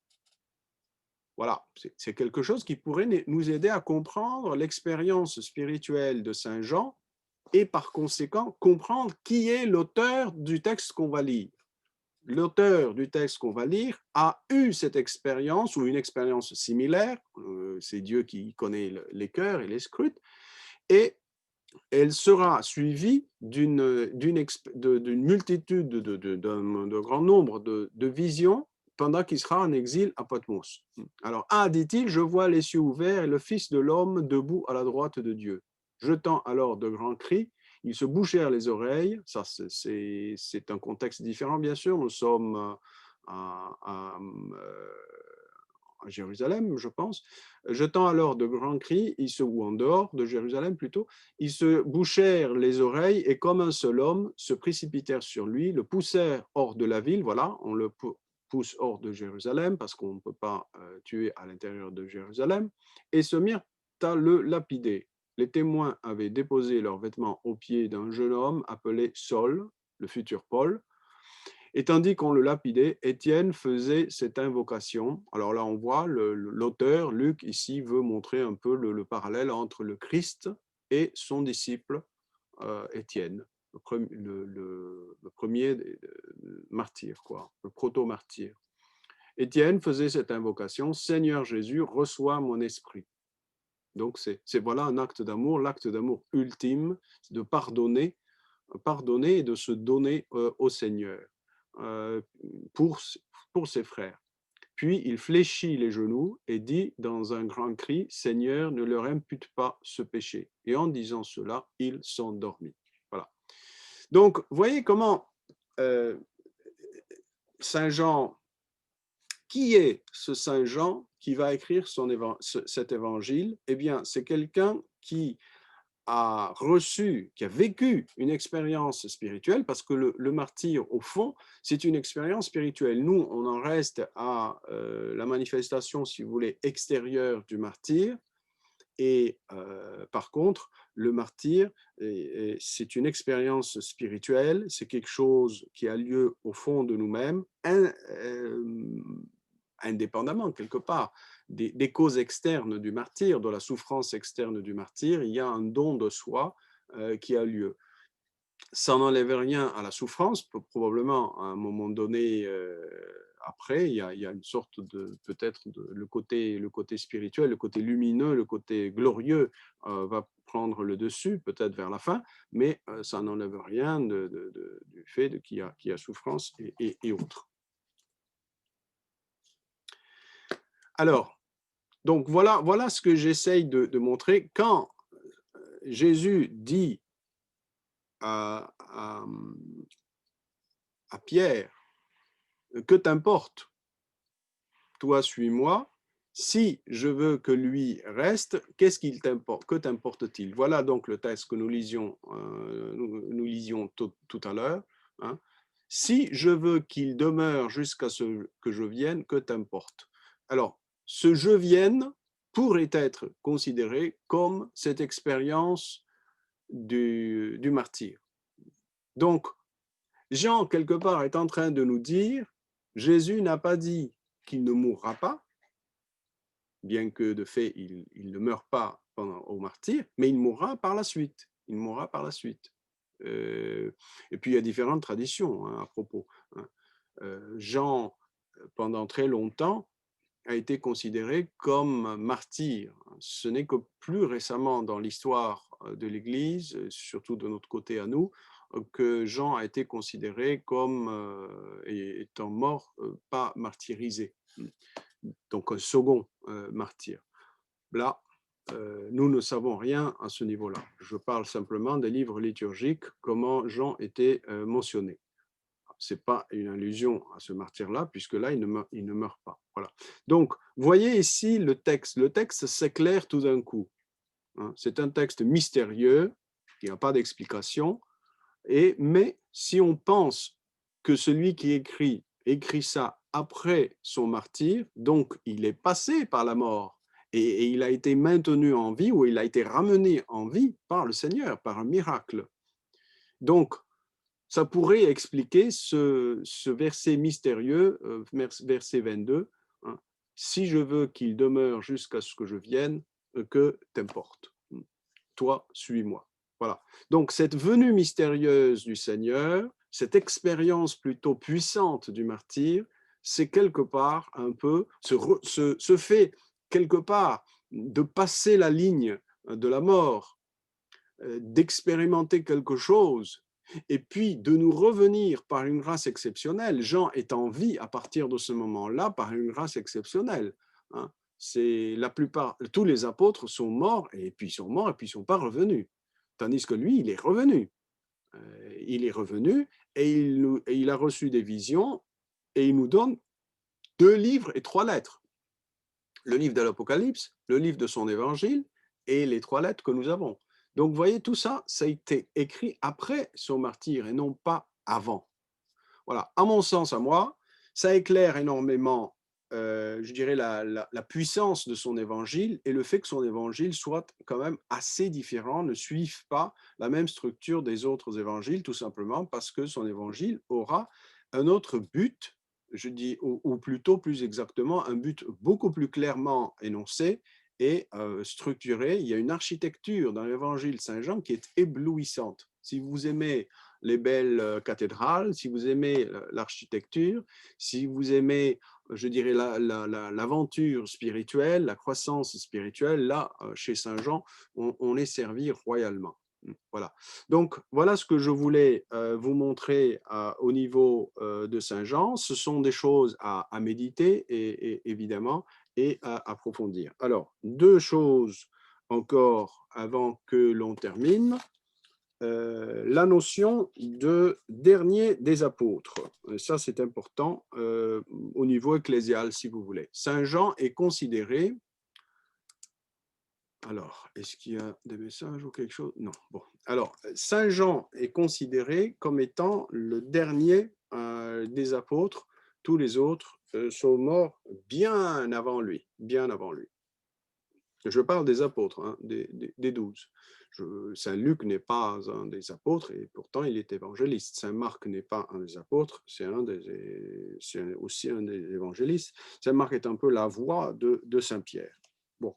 voilà, c'est quelque chose qui pourrait nous aider à comprendre l'expérience spirituelle de saint Jean et par conséquent comprendre qui est l'auteur du texte qu'on va lire. L'auteur du texte qu'on va lire a eu cette expérience ou une expérience similaire, c'est Dieu qui connaît les cœurs et les scrutes, et elle sera suivie d'une multitude, de grand nombre de visions pendant qu'il sera en exil à Patmos. Alors, dit-il, je vois les cieux ouverts et le Fils de l'homme debout à la droite de Dieu. Jetant alors de grands cris, ils se bouchèrent les oreilles. Ça, c'est un contexte différent, bien sûr. Nous sommes à Jérusalem, je pense. Jetant alors de grands cris, ou en dehors de Jérusalem plutôt, ils se bouchèrent les oreilles et comme un seul homme se précipitèrent sur lui, le poussèrent hors de la ville. Voilà, on le pousse hors de Jérusalem parce qu'on ne peut pas tuer à l'intérieur de Jérusalem, et se mirent à le lapider. Les témoins avaient déposé leurs vêtements aux pieds d'un jeune homme appelé Saul, le futur Paul, et tandis qu'on le lapidait, Étienne faisait cette invocation. Alors là, on voit l'auteur, Luc, ici, veut montrer un peu le parallèle entre le Christ et son disciple Étienne, le premier martyr, quoi, le proto-martyr. Étienne faisait cette invocation, Seigneur Jésus, reçois mon esprit. Donc c'est voilà un acte d'amour, l'acte d'amour ultime, de pardonner et de se donner au Seigneur pour ses frères. Puis il fléchit les genoux et dit dans un grand cri, « Seigneur, ne leur impute pas ce péché. » Et en disant cela, il s'endormit. Voilà. Donc, voyez comment Saint Jean, qui est ce Saint Jean qui va écrire cet évangile? Eh bien, c'est quelqu'un qui a reçu, qui a vécu une expérience spirituelle, parce que le martyr, au fond, c'est une expérience spirituelle. Nous, on en reste à la manifestation, si vous voulez, extérieure du martyr, et par contre, le martyr, c'est une expérience spirituelle, c'est quelque chose qui a lieu au fond de nous-mêmes, indépendamment, quelque part, des causes externes du martyr, de la souffrance externe du martyr. Il y a un don de soi qui a lieu. Ça n'enlève rien à la souffrance, probablement à un moment donné, après, il y a une sorte de, peut-être, le côté spirituel, le côté lumineux, le côté glorieux va prendre le dessus, peut-être vers la fin, mais ça n'enlève rien du fait qu'il y a souffrance et autres. Alors, donc voilà ce que j'essaye de montrer. Quand Jésus dit à Pierre, que t'importe, toi suis-moi, si je veux que lui reste, qu'est-ce qu'il t'importe, que t'importe-t-il? Voilà donc le texte que nous lisions tout à l'heure. Hein. Si je veux qu'il demeure jusqu'à ce que je vienne, que t'importe? Alors, ce je vienne pourrait être considéré comme cette expérience du martyr. Donc, Jean, quelque part, est en train de nous dire, Jésus n'a pas dit qu'il ne mourra pas, bien que de fait, il ne meurt pas au martyr, mais il mourra par la suite. Il mourra par la suite. Et puis, il y a différentes traditions à propos. Jean, pendant très longtemps, a été considéré comme martyr. Ce n'est que plus récemment dans l'histoire de l'Église, surtout de notre côté à nous, que Jean a été considéré comme étant mort, pas martyrisé. Donc un second martyr. Là, nous ne savons rien à ce niveau-là. Je parle simplement des livres liturgiques, comment Jean était mentionné. Ce n'est pas une allusion à ce martyr-là, puisque là, il ne meurt pas. Voilà. Donc, voyez ici le texte. Le texte s'éclaire tout d'un coup. Hein. C'est un texte mystérieux, il n'y a pas d'explication. Mais si on pense que celui qui écrit ça après son martyr, donc il est passé par la mort et il a été maintenu en vie, ou il a été ramené en vie par le Seigneur, par un miracle. Donc, ça pourrait expliquer ce verset mystérieux, verset 22, hein, « Si je veux qu'il demeure jusqu'à ce que je vienne, que t'importe. Toi, suis-moi. » Voilà. Donc, cette venue mystérieuse du Seigneur, cette expérience plutôt puissante du martyr, c'est quelque part un peu, ce fait quelque part de passer la ligne de la mort, d'expérimenter quelque chose, et puis de nous revenir par une grâce exceptionnelle. Jean est en vie à partir de ce moment-là par une grâce exceptionnelle. Hein. C'est la plupart, tous les apôtres sont morts et puis ils sont pas revenus. Tandis que lui, il est revenu. Il est revenu et il a reçu des visions et il nous donne 2 livres et 3 lettres. Le livre de l'Apocalypse, le livre de son évangile et les 3 lettres que nous avons. Donc, vous voyez, tout ça, ça a été écrit après son martyre et non pas avant. Voilà, à mon sens, à moi, ça éclaire énormément, je dirais, la puissance de son évangile et le fait que son évangile soit quand même assez différent, ne suive pas la même structure des autres évangiles, tout simplement parce que son évangile aura un autre but, je dis, ou plutôt plus exactement, un but beaucoup plus clairement énoncé et structuré. Il y a une architecture dans l'évangile Saint-Jean qui est éblouissante. Si vous aimez les belles cathédrales, si vous aimez l'architecture, si vous aimez, je dirais, l'aventure spirituelle, la croissance spirituelle, là, chez Saint Jean, on est servi royalement. Voilà. Donc, voilà ce que je voulais vous montrer au niveau de Saint-Jean. Ce sont des choses à méditer, évidemment, et à approfondir. Alors, deux choses encore avant que l'on termine. La notion de dernier des apôtres. Ça, c'est important au niveau ecclésial, si vous voulez. Saint Jean est considéré. Alors, est-ce qu'il y a des messages ou quelque chose? Non. Bon. Alors, Saint Jean est considéré comme étant le dernier des apôtres. Tous les autres sont morts bien avant lui, bien avant lui. Je parle des apôtres, hein, des 12. Saint Luc n'est pas un des apôtres et pourtant il est évangéliste. Saint Marc n'est pas un des apôtres, c'est aussi un des évangélistes. Saint Marc est un peu la voix de Saint Pierre. Bon,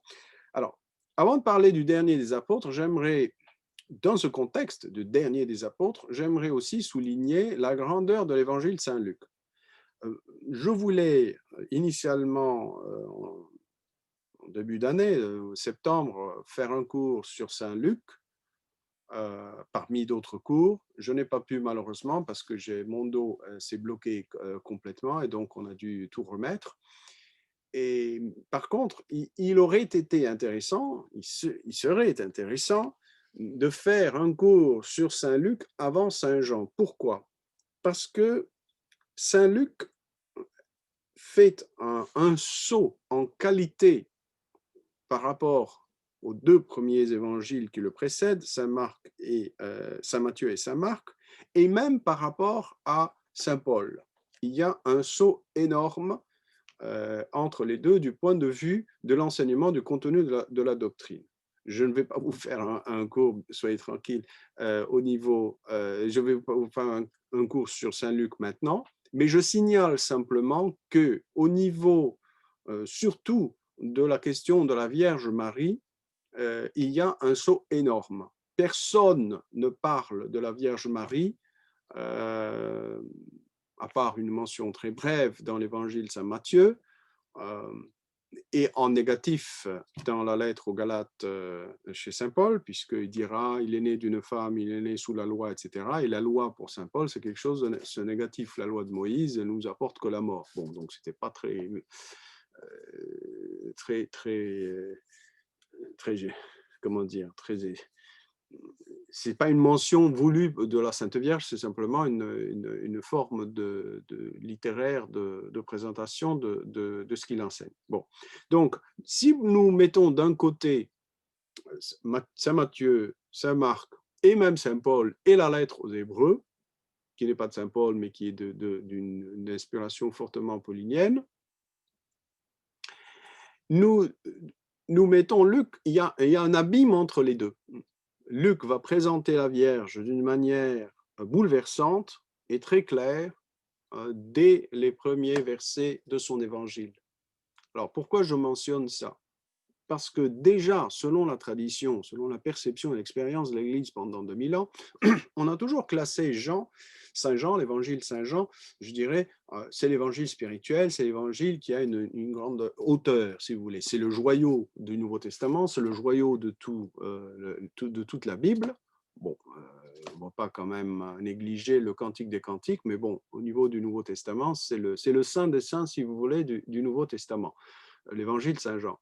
alors, avant de parler du dernier des apôtres, j'aimerais, dans ce contexte de dernier des apôtres, j'aimerais aussi souligner la grandeur de l'évangile de Saint Luc. Je voulais initialement, en début d'année, septembre, faire un cours sur Saint Luc, parmi d'autres cours. Je n'ai pas pu malheureusement parce que mon dos s'est bloqué complètement et donc on a dû tout remettre. Et par contre, il aurait été intéressant, il serait intéressant de faire un cours sur Saint Luc avant Saint Jean. Pourquoi? Parce que Saint Luc fait un saut en qualité par rapport aux deux premiers évangiles qui le précèdent, Saint Marc et Saint Matthieu et Saint Marc, et même par rapport à Saint Paul. Il y a un saut énorme entre les deux du point de vue de l'enseignement du contenu de la doctrine. Je ne vais pas vous faire un cours, soyez tranquille, au niveau, je ne vais pas vous faire un cours sur Saint Luc maintenant, mais je signale simplement que au niveau surtout de la question de la Vierge Marie, il y a un saut énorme. Personne ne parle de la Vierge Marie, à part une mention très brève dans l'évangile Saint Matthieu, et en négatif dans la lettre aux Galates chez Saint Paul, puisqu'il dira il est né d'une femme, il est né sous la loi, etc. Et la loi pour Saint Paul, c'est quelque chose de négatif. La loi de Moïse ne nous apporte que la mort. Bon, donc c'était pas très, comment dire, c'est pas une mention voulue de la Sainte Vierge, c'est simplement une forme littéraire de présentation de ce qu'il enseigne. Bon, donc si nous mettons d'un côté Saint Matthieu, Saint Marc et même Saint Paul et la lettre aux Hébreux, qui n'est pas de Saint Paul mais qui est d'une inspiration fortement paulinienne, nous mettons Luc, il y a un abîme entre les deux. Luc va présenter la Vierge d'une manière bouleversante et très claire dès les premiers versets de son évangile. Alors, pourquoi je mentionne ça? Parce que déjà, selon la tradition, selon la perception et l'expérience de l'Église pendant 2000 ans, on a toujours classé Saint Jean, l'évangile Saint Jean, je dirais, c'est l'évangile spirituel, c'est l'évangile qui a une grande hauteur, si vous voulez. C'est le joyau du Nouveau Testament, c'est le joyau de toute la Bible. Bon, on ne va pas quand même négliger le Cantique des Cantiques, mais bon, au niveau du Nouveau Testament, c'est le saint des saints, si vous voulez, du Nouveau Testament, l'évangile Saint Jean.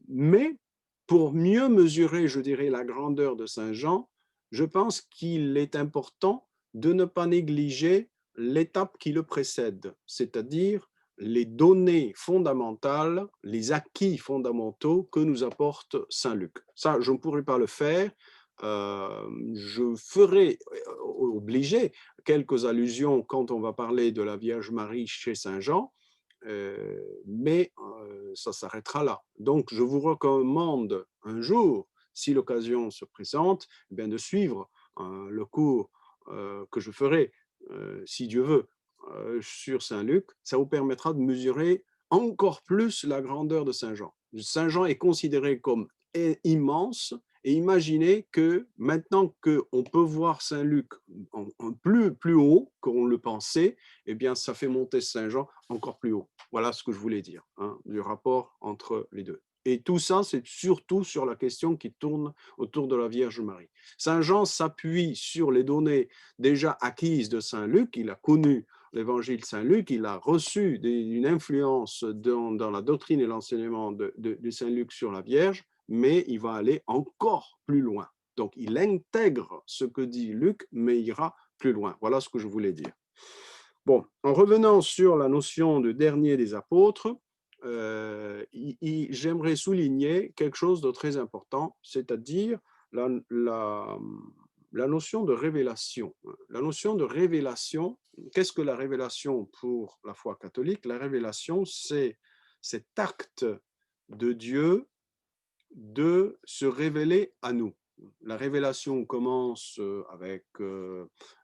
Mais pour mieux mesurer, je dirais, la grandeur de Saint Jean, je pense qu'il est important de ne pas négliger l'étape qui le précède, c'est-à-dire les données fondamentales, les acquis fondamentaux que nous apporte Saint Luc. Ça, je ne pourrais pas le faire. Je ferai obligé quelques allusions quand on va parler de la Vierge Marie chez Saint Jean, mais ça s'arrêtera là. Donc, je vous recommande un jour, si l'occasion se présente, eh bien, de suivre le cours que je ferai, si Dieu veut, sur Saint Luc. Ça vous permettra de mesurer encore plus la grandeur de Saint Jean. Saint Jean est considéré comme immense, et imaginez que maintenant qu'on peut voir Saint Luc en plus haut qu'on le pensait, eh bien, ça fait monter Saint Jean encore plus haut. Voilà ce que je voulais dire, hein, du rapport entre les deux. Et tout ça, c'est surtout sur la question qui tourne autour de la Vierge Marie. Saint Jean s'appuie sur les données déjà acquises de Saint Luc. Il a connu l'évangile Saint Luc, il a reçu une influence dans la doctrine et l'enseignement de Saint Luc sur la Vierge, mais il va aller encore plus loin. Donc, il intègre ce que dit Luc, mais il ira plus loin. Voilà ce que je voulais dire. Bon, en revenant sur la notion de dernier des apôtres, j'aimerais souligner quelque chose de très important, c'est-à-dire la notion de révélation. La notion de révélation, qu'est-ce que la révélation pour la foi catholique? La révélation, c'est cet acte de Dieu de se révéler à nous. La révélation commence avec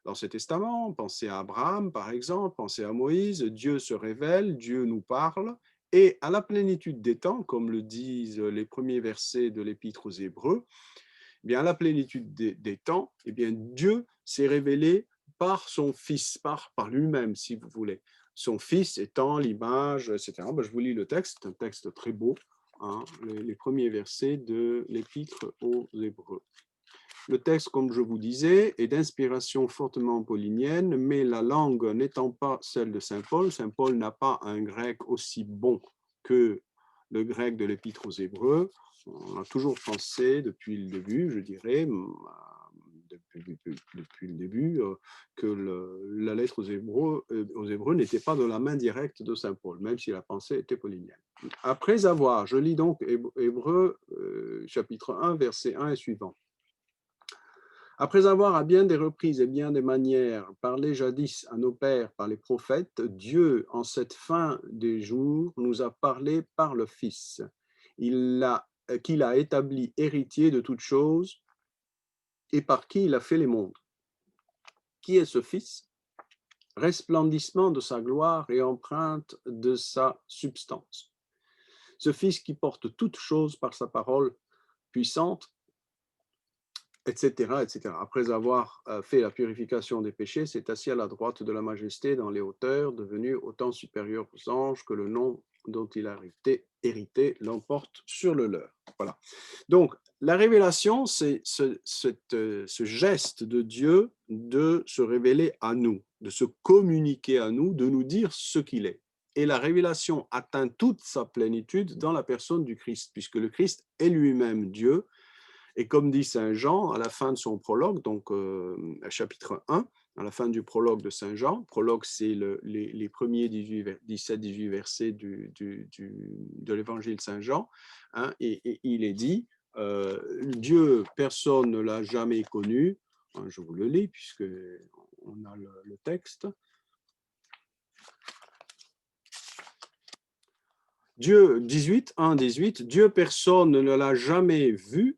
l'Ancien Testament, pensez à Abraham par exemple, pensez à Moïse, Dieu se révèle, Dieu nous parle, et à la plénitude des temps, comme le disent les premiers versets de l'Épître aux Hébreux, eh bien à la plénitude des temps, eh bien Dieu s'est révélé par son Fils, par lui-même si vous voulez. Son Fils étant l'image, etc. Ben, je vous lis le texte, c'est un texte très beau. Hein, les premiers versets de l'Épître aux Hébreux. Le texte, comme je vous disais, est d'inspiration fortement paulinienne, mais la langue n'étant pas celle de Saint Paul n'a pas un grec aussi bon que le grec de l'Épître aux Hébreux. On a toujours pensé depuis le début, je dirais, depuis le début, que la lettre aux Hébreux n'était pas de la main directe de Saint Paul, même si la pensée était paulinienne. Après avoir, je lis donc Hébreux chapitre 1, verset 1 et suivant. Après avoir à bien des reprises et bien des manières parlé jadis à nos pères par les prophètes, Dieu, en cette fin des jours, nous a parlé par le Fils, qu'il a établi héritier de toutes choses et par qui il a fait les mondes. Qui est ce Fils? Resplendissement de sa gloire et empreinte de sa substance. Ce Fils qui porte toutes choses par sa parole puissante, etc., etc. Après avoir fait la purification des péchés, s'est assis à la droite de la majesté dans les hauteurs, devenu autant supérieur aux anges que le nom dont il a hérité l'emporte sur le leur. Voilà. Donc, la révélation, c'est ce geste de Dieu de se révéler à nous, de se communiquer à nous, de nous dire ce qu'il est. Et la révélation atteint toute sa plénitude dans la personne du Christ, puisque le Christ est lui-même Dieu. Et comme dit Saint Jean à la fin de son prologue, donc chapitre 1, à la fin du prologue de Saint Jean, prologue c'est les premiers 17-18 versets de l'évangile de Saint Jean, hein, et il est dit, Dieu, personne ne l'a jamais connu, hein, je vous le lis puisque on a le texte. Dieu, 1-18, Dieu, personne ne l'a jamais vu,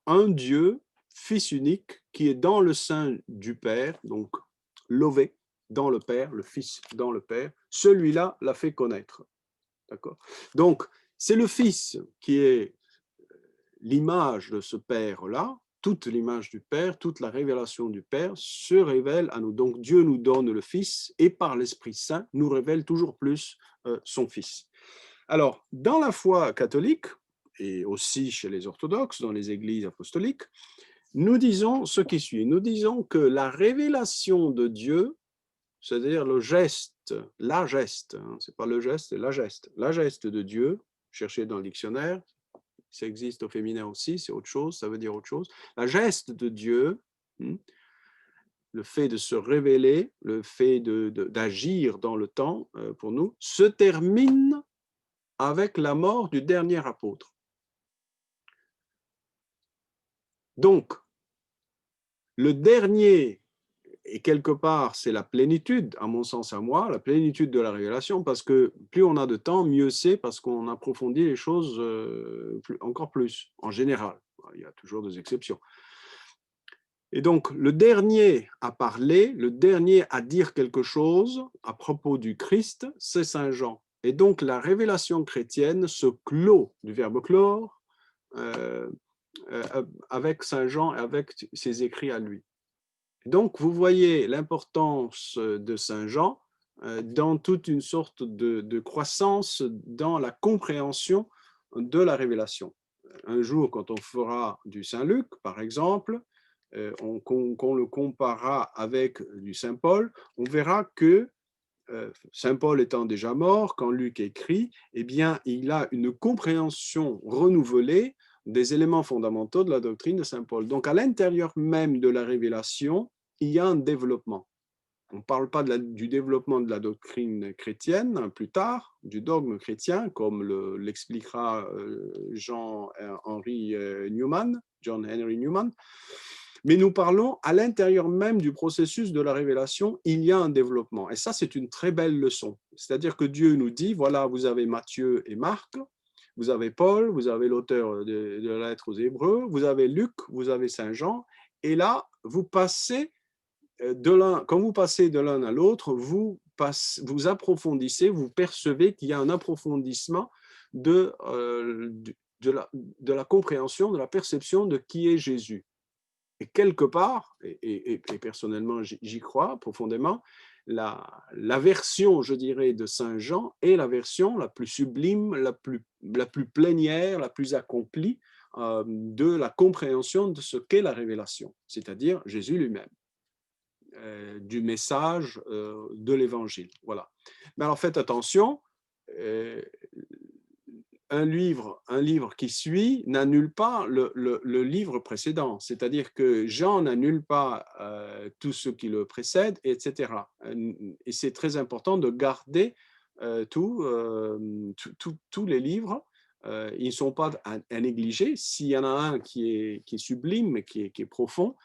un Dieu, Fils unique, qui est dans le sein du Père, donc lové dans le Père, le Fils dans le Père, celui-là l'a fait connaître. D'accord? Donc, c'est le Fils qui est l'image de ce Père-là, toute l'image du Père, toute la révélation du Père se révèle à nous. Donc, Dieu nous donne le Fils et par l'Esprit Saint nous révèle toujours plus son Fils. Alors, dans la foi catholique, et aussi chez les orthodoxes, dans les églises apostoliques, nous disons ce qui suit. Nous disons que la révélation de Dieu, c'est-à-dire le geste, la geste, hein, c'est pas le geste, c'est la geste de Dieu, cherchez dans le dictionnaire, ça existe au féminin aussi, c'est autre chose, ça veut dire autre chose. La geste de Dieu, le fait de se révéler, le fait d'agir dans le temps pour nous, se termine avec la mort du dernier apôtre. Donc, le dernier, et quelque part, c'est la plénitude, à mon sens à moi, la plénitude de la révélation, parce que plus on a de temps, mieux c'est, parce qu'on approfondit les choses encore plus, en général. Il y a toujours des exceptions. Et donc, le dernier à parler, le dernier à dire quelque chose à propos du Christ, c'est Saint Jean. Et donc, la révélation chrétienne se clôt, du verbe clore, avec Saint Jean et avec ses écrits à lui. Donc, vous voyez l'importance de Saint Jean dans toute une sorte de croissance dans la compréhension de la révélation. Un jour, quand on fera du Saint-Luc, par exemple, qu'on le comparera avec du Saint-Paul, on verra que Saint Paul étant déjà mort, quand Luc écrit, eh bien, il a une compréhension renouvelée des éléments fondamentaux de la doctrine de Saint Paul. Donc, à l'intérieur même de la révélation, il y a un développement. On ne parle pas du développement de la doctrine chrétienne plus tard, du dogme chrétien, comme l'expliquera John Henry Newman, mais nous parlons à l'intérieur même du processus de la révélation, il y a un développement. Et ça, c'est une très belle leçon. C'est-à-dire que Dieu nous dit, voilà, vous avez Matthieu et Marc, vous avez Paul, vous avez l'auteur de la lettre aux Hébreux, vous avez Luc, vous avez Saint Jean, et là, vous passez quand vous passez de l'un à l'autre, vous approfondissez, vous percevez qu'il y a un approfondissement de la compréhension, de la perception de qui est Jésus. Et quelque part, et personnellement j'y crois profondément, la version, je dirais, de Saint Jean est la version la plus sublime, la plus plénière, la plus accomplie de la compréhension de ce qu'est la révélation, c'est-à-dire Jésus lui-même, du message de l'Évangile. Voilà. Mais alors faites attention, un livre qui suit n'annule pas le livre précédent, c'est-à-dire que Jean n'annule pas tout ce qui le précède, etc. Et c'est très important de garder tous les livres. Ils ne sont pas à négliger. S'il y en a un qui est sublime, qui est profond,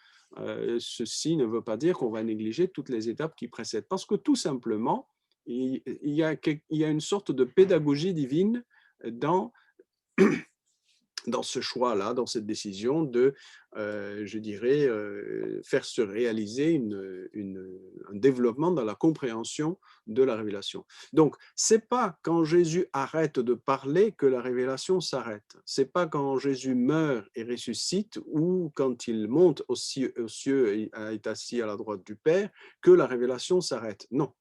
ceci ne veut pas dire qu'on va négliger toutes les étapes qui précèdent, parce que tout simplement, il y a une sorte de pédagogie divine dans, dans ce choix-là, dans cette décision de, je dirais, faire se réaliser un développement dans la compréhension de la révélation. Donc, c'est pas quand Jésus arrête de parler que la révélation s'arrête. C'est pas quand Jésus meurt et ressuscite ou quand il monte aux cieux et est assis à la droite du Père que la révélation s'arrête. Non.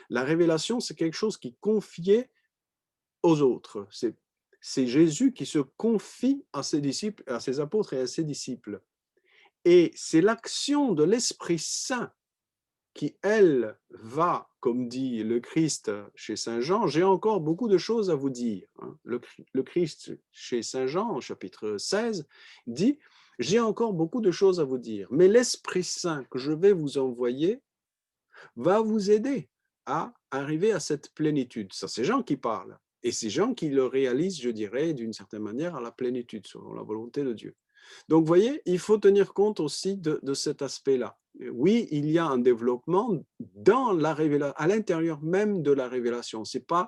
La révélation, c'est quelque chose qui est confié aux autres. C'est Jésus qui se confie à ses disciples, à ses apôtres et à ses disciples. Et c'est l'action de l'Esprit Saint qui, elle, va, comme dit le Christ chez Saint Jean, j'ai encore beaucoup de choses à vous dire. Le Christ chez Saint Jean, au chapitre 16, dit, j'ai encore beaucoup de choses à vous dire, mais l'Esprit Saint que je vais vous envoyer va vous aider à arriver à cette plénitude. Ça, c'est Jean qui parle. Et c'est Jean qui le réalise, je dirais, d'une certaine manière, à la plénitude, selon la volonté de Dieu. Donc, vous voyez, il faut tenir compte aussi de cet aspect-là. Oui, il y a un développement dans la révélation, à l'intérieur même de la révélation. Ce n'est pas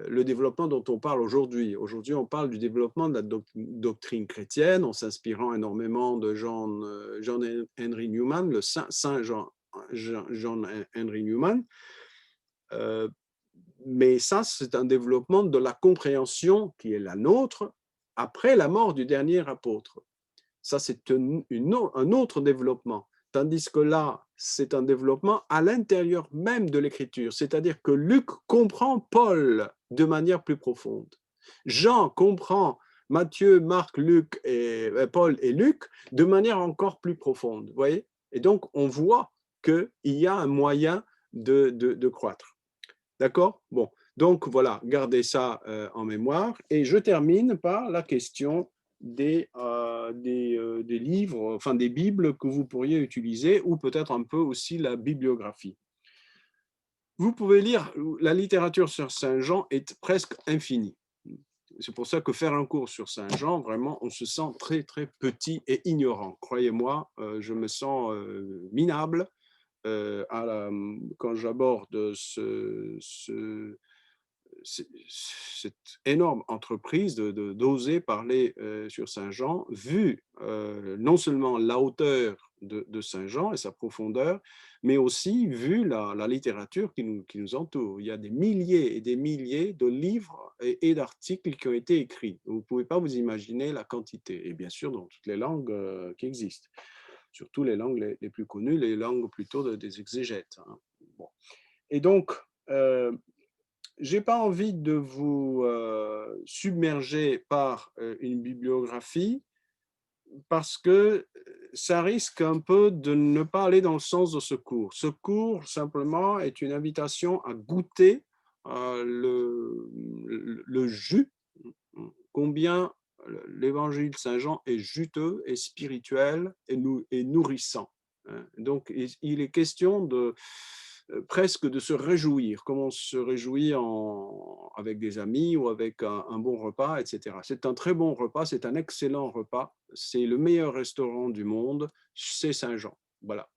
le développement dont on parle aujourd'hui. Aujourd'hui, on parle du développement de la doctrine chrétienne en s'inspirant énormément de John Henry Newman, le Saint John Henry Newman. Mais ça, c'est un développement de la compréhension qui est la nôtre après la mort du dernier apôtre. Ça, c'est un autre développement. Tandis que là, c'est un développement à l'intérieur même de l'Écriture. C'est-à-dire que Luc comprend Paul de manière plus profonde. Jean comprend Matthieu, Marc, Luc et Paul et Luc de manière encore plus profonde. Vous voyez? Et donc, on voit qu'il y a un moyen de croître. D'accord? Bon, donc voilà, gardez ça en mémoire. Et je termine par la question des livres, enfin des Bibles que vous pourriez utiliser, ou peut-être un peu aussi la bibliographie. Vous pouvez lire, la littérature sur Saint Jean est presque infinie. C'est pour ça que faire un cours sur Saint Jean, vraiment, on se sent très, très petit et ignorant. Croyez-moi, je me sens minable quand j'aborde cette énorme entreprise d'oser parler sur Saint Jean, vu non seulement la hauteur de Saint Jean et sa profondeur, mais aussi vu la littérature qui nous entoure. Il y a des milliers et des milliers de livres et d'articles qui ont été écrits. Vous ne pouvez pas vous imaginer la quantité, et bien sûr dans toutes les langues qui existent, surtout les langues les plus connues, les langues plutôt des exégètes. Hein. Bon. Et donc, j'ai pas envie de vous submerger par une bibliographie parce que ça risque un peu de ne pas aller dans le sens de ce cours. Ce cours, simplement, est une invitation à goûter le jus, combien l'évangile de Saint Jean est juteux et spirituel et nourrissant. Donc, il est question de presque de se réjouir, comme on se réjouit avec des amis ou avec un bon repas, etc. C'est un très bon repas, c'est un excellent repas, c'est le meilleur restaurant du monde, c'est Saint-Jean. Voilà.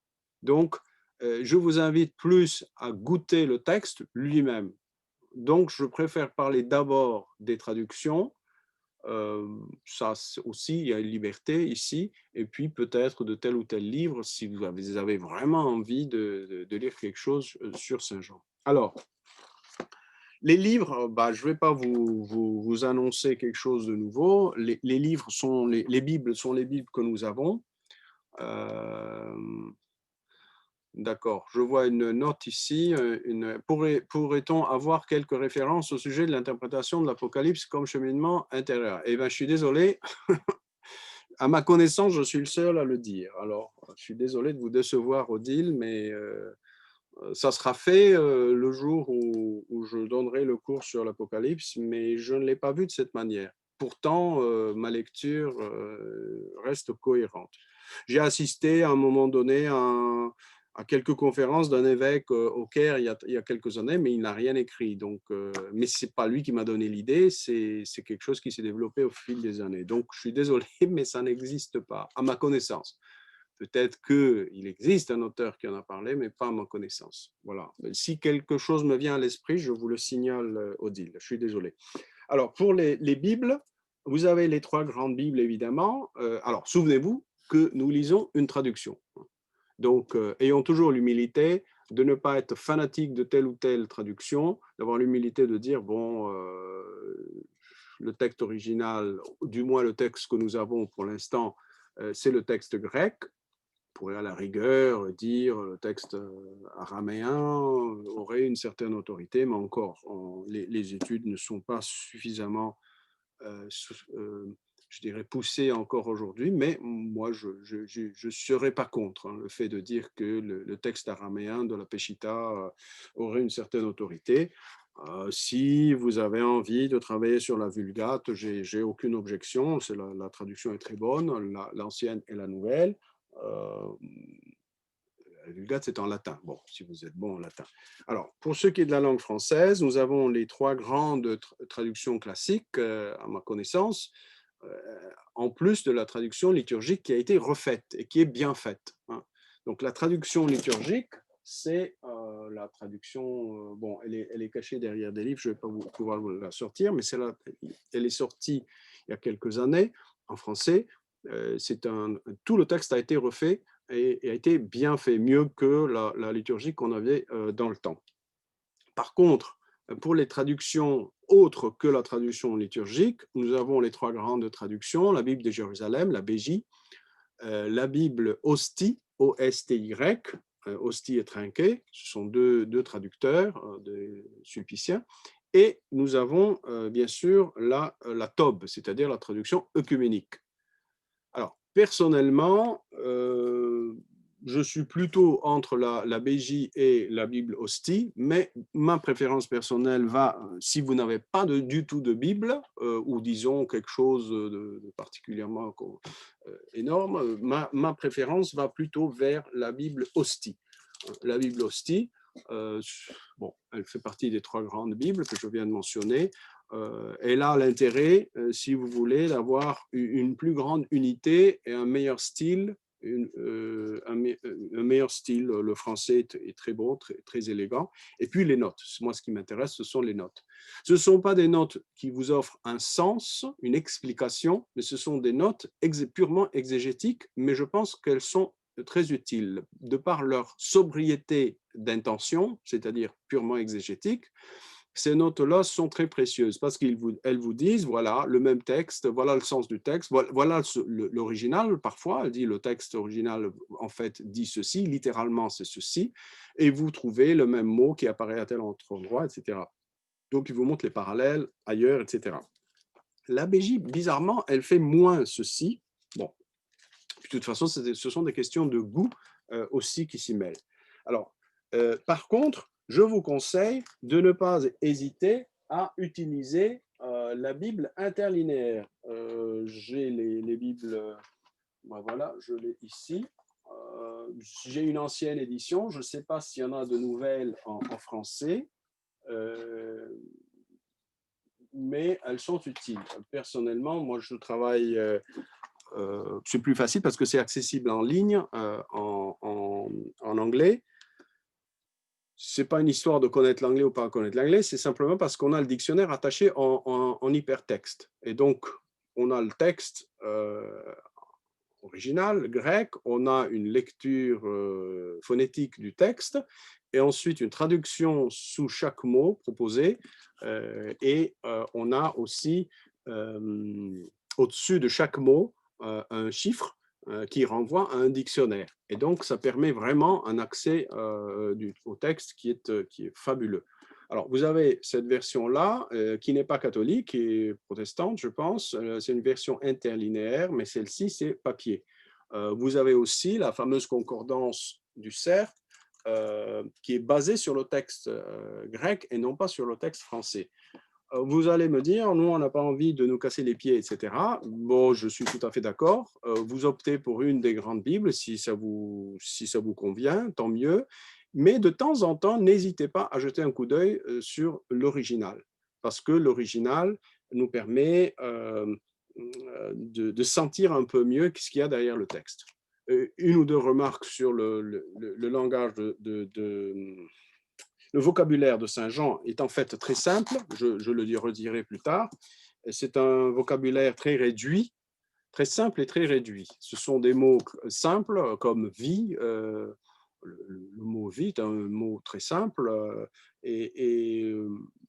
Donc, je vous invite plus à goûter le texte lui-même. Donc, je préfère parler d'abord des traductions. Ça aussi, il y a une liberté ici, et puis peut-être de tel ou tel livre si vous avez vraiment envie de lire quelque chose sur Saint-Jean. Alors, les livres, bah, je ne vais pas vous annoncer quelque chose de nouveau. Les livres sont les Bibles sont les Bibles que nous avons. Euh, D'accord, je vois une note ici. Pourrait-on avoir quelques références au sujet de l'interprétation de l'Apocalypse comme cheminement intérieur? Eh bien, je suis désolé. À ma connaissance, je suis le seul à le dire. Alors, je suis désolé de vous décevoir, Odile, mais ça sera fait le jour où je donnerai le cours sur l'Apocalypse, mais je ne l'ai pas vu de cette manière. Pourtant, ma lecture reste cohérente. J'ai assisté à un moment donné à quelques conférences d'un évêque au Caire il y a quelques années, mais il n'a rien écrit. Donc, mais ce n'est pas lui qui m'a donné l'idée, c'est quelque chose qui s'est développé au fil des années. Donc, je suis désolé, mais ça n'existe pas, à ma connaissance. Peut-être qu'il existe un auteur qui en a parlé, mais pas à ma connaissance. Voilà. Si quelque chose me vient à l'esprit, je vous le signale, Odile. Je suis désolé. Alors, pour les Bibles, vous avez les trois grandes Bibles, évidemment. Alors, souvenez-vous que nous lisons une traduction. Donc, ayons toujours l'humilité de ne pas être fanatique de telle ou telle traduction, d'avoir l'humilité de dire, bon, le texte original, du moins le texte que nous avons pour l'instant, c'est le texte grec. On pourrait à la rigueur dire le texte araméen aurait une certaine autorité, mais encore, les études ne sont pas suffisamment je dirais, poussé encore aujourd'hui, mais moi, je ne serais pas contre le fait de dire que le texte araméen de la Peshitta aurait une certaine autorité. Si vous avez envie de travailler sur la Vulgate, j'ai aucune objection, la traduction est très bonne, l'ancienne et la nouvelle. La Vulgate, c'est en latin. Bon, si vous êtes bon en latin. Alors, pour ce qui est de la langue française, nous avons les trois grandes traductions classiques, à ma connaissance, en plus de la traduction liturgique qui a été refaite et qui est bien faite. Donc, la traduction liturgique, c'est la traduction, bon, elle est cachée derrière des livres, je ne vais pas pouvoir vous la sortir, mais elle est sortie il y a quelques années en français. Tout le texte a été refait et a été bien fait, mieux que la liturgie qu'on avait dans le temps. Par contre, pour les traductions autres que la traduction liturgique, nous avons les trois grandes traductions, la Bible de Jérusalem, la BJ, la Bible Ostie, O-S-T-Y, Ostie et Trinquet, ce sont deux traducteurs de sulpiciens, et nous avons bien sûr la Tob, c'est-à-dire la traduction œcuménique. Alors, personnellement, je suis plutôt entre la BJ et la Bible Hostie, mais ma préférence personnelle va, si vous n'avez pas du tout de Bible, ou disons quelque chose de particulièrement énorme, ma préférence va plutôt vers la Bible Hostie. La Bible Hostie, bon, elle fait partie des trois grandes Bibles que je viens de mentionner. Elle a l'intérêt, si vous voulez, d'avoir une plus grande unité et un meilleur style. Un meilleur style. Le français est très beau, très élégant. Et puis les notes. Moi, ce qui m'intéresse, ce sont les notes. Ce ne sont pas des notes qui vous offrent un sens, une explication, mais ce sont des notes purement exégétiques, mais je pense qu'elles sont très utiles de par leur sobriété d'intention, c'est-à-dire purement exégétique. Ces notes-là sont très précieuses parce qu'elles vous disent, voilà, le même texte, voilà le sens du texte, voilà l'original, parfois, elle dit le texte original, en fait, dit ceci, littéralement, c'est ceci, et vous trouvez le même mot qui apparaît à tel autre endroit, etc. Donc, il vous montre les parallèles ailleurs, etc. La BJ, bizarrement, elle fait moins ceci. Bon, de toute façon, ce sont des questions de goût aussi qui s'y mêlent. Alors, par contre, je vous conseille de ne pas hésiter à utiliser la Bible interlinéaire. J'ai les Bibles, voilà, je l'ai ici. J'ai une ancienne édition, je ne sais pas s'il y en a de nouvelles en français, mais elles sont utiles. Personnellement, moi je travaille, c'est plus facile parce que c'est accessible en ligne, en anglais. Ce n'est pas une histoire de connaître l'anglais ou pas connaître l'anglais, c'est simplement parce qu'on a le dictionnaire attaché en hypertexte. Et donc, on a le texte original, grec, on a une lecture phonétique du texte, et ensuite une traduction sous chaque mot proposé, et on a aussi au-dessus de chaque mot un chiffre qui renvoie à un dictionnaire. Et donc, ça permet vraiment un accès au texte qui est fabuleux. Alors, vous avez cette version-là, qui n'est pas catholique, qui est protestante, je pense. C'est une version interlinéaire, mais celle-ci, c'est papier. Vous avez aussi la fameuse concordance du Cerf, qui est basée sur le texte grec et non pas sur le texte français. Vous allez me dire, nous, on n'a pas envie de nous casser les pieds, etc. Bon, je suis tout à fait d'accord. Vous optez pour une des grandes Bibles, si ça vous convient, tant mieux. Mais de temps en temps, n'hésitez pas à jeter un coup d'œil sur l'original, parce que l'original nous permet de sentir un peu mieux ce qu'il y a derrière le texte. Une ou deux remarques sur le langage le vocabulaire de Saint Jean est en fait très simple, je le redirai plus tard. C'est un vocabulaire très réduit, très simple et très réduit. Ce sont des mots simples comme vie. Le mot vie est un mot très simple et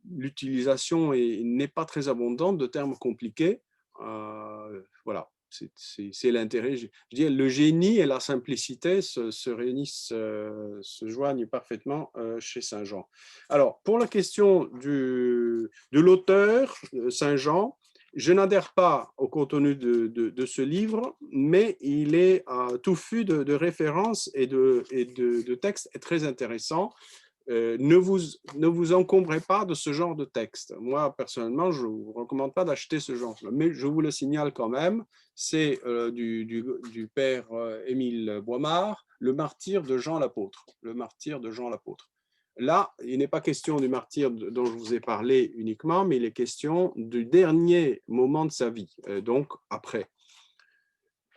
l'utilisation n'est pas très abondante de termes compliqués. Voilà, c'est l'intérêt. Je dis, le génie et la simplicité se réunissent, se joignent parfaitement chez Saint Jean. Alors, pour la question de l'auteur, Saint Jean, je n'adhère pas au contenu de ce livre, mais il est touffu de références et de textes très intéressants. Ne vous encombrez pas de ce genre de texte. Moi, personnellement, je ne vous recommande pas d'acheter ce genre, mais je vous le signale quand même. C'est du père Émile Boimard, Le martyre de Jean l'apôtre. Le martyre de Jean l'apôtre. Là, il n'est pas question du martyr dont je vous ai parlé uniquement, mais il est question du dernier moment de sa vie, donc après.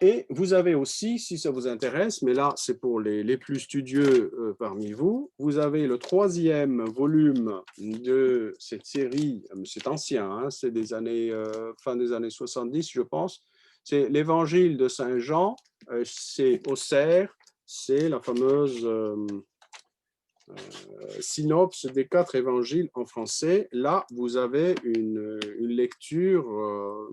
Et vous avez aussi, si ça vous intéresse, mais là c'est pour les plus studieux parmi vous, vous avez le 3e volume de cette série, c'est ancien, hein, c'est des années, fin des années 70 je pense, c'est l'Évangile de Saint Jean, c'est Auxerre, c'est la fameuse synopse des 4 évangiles en français. Là, vous avez une lecture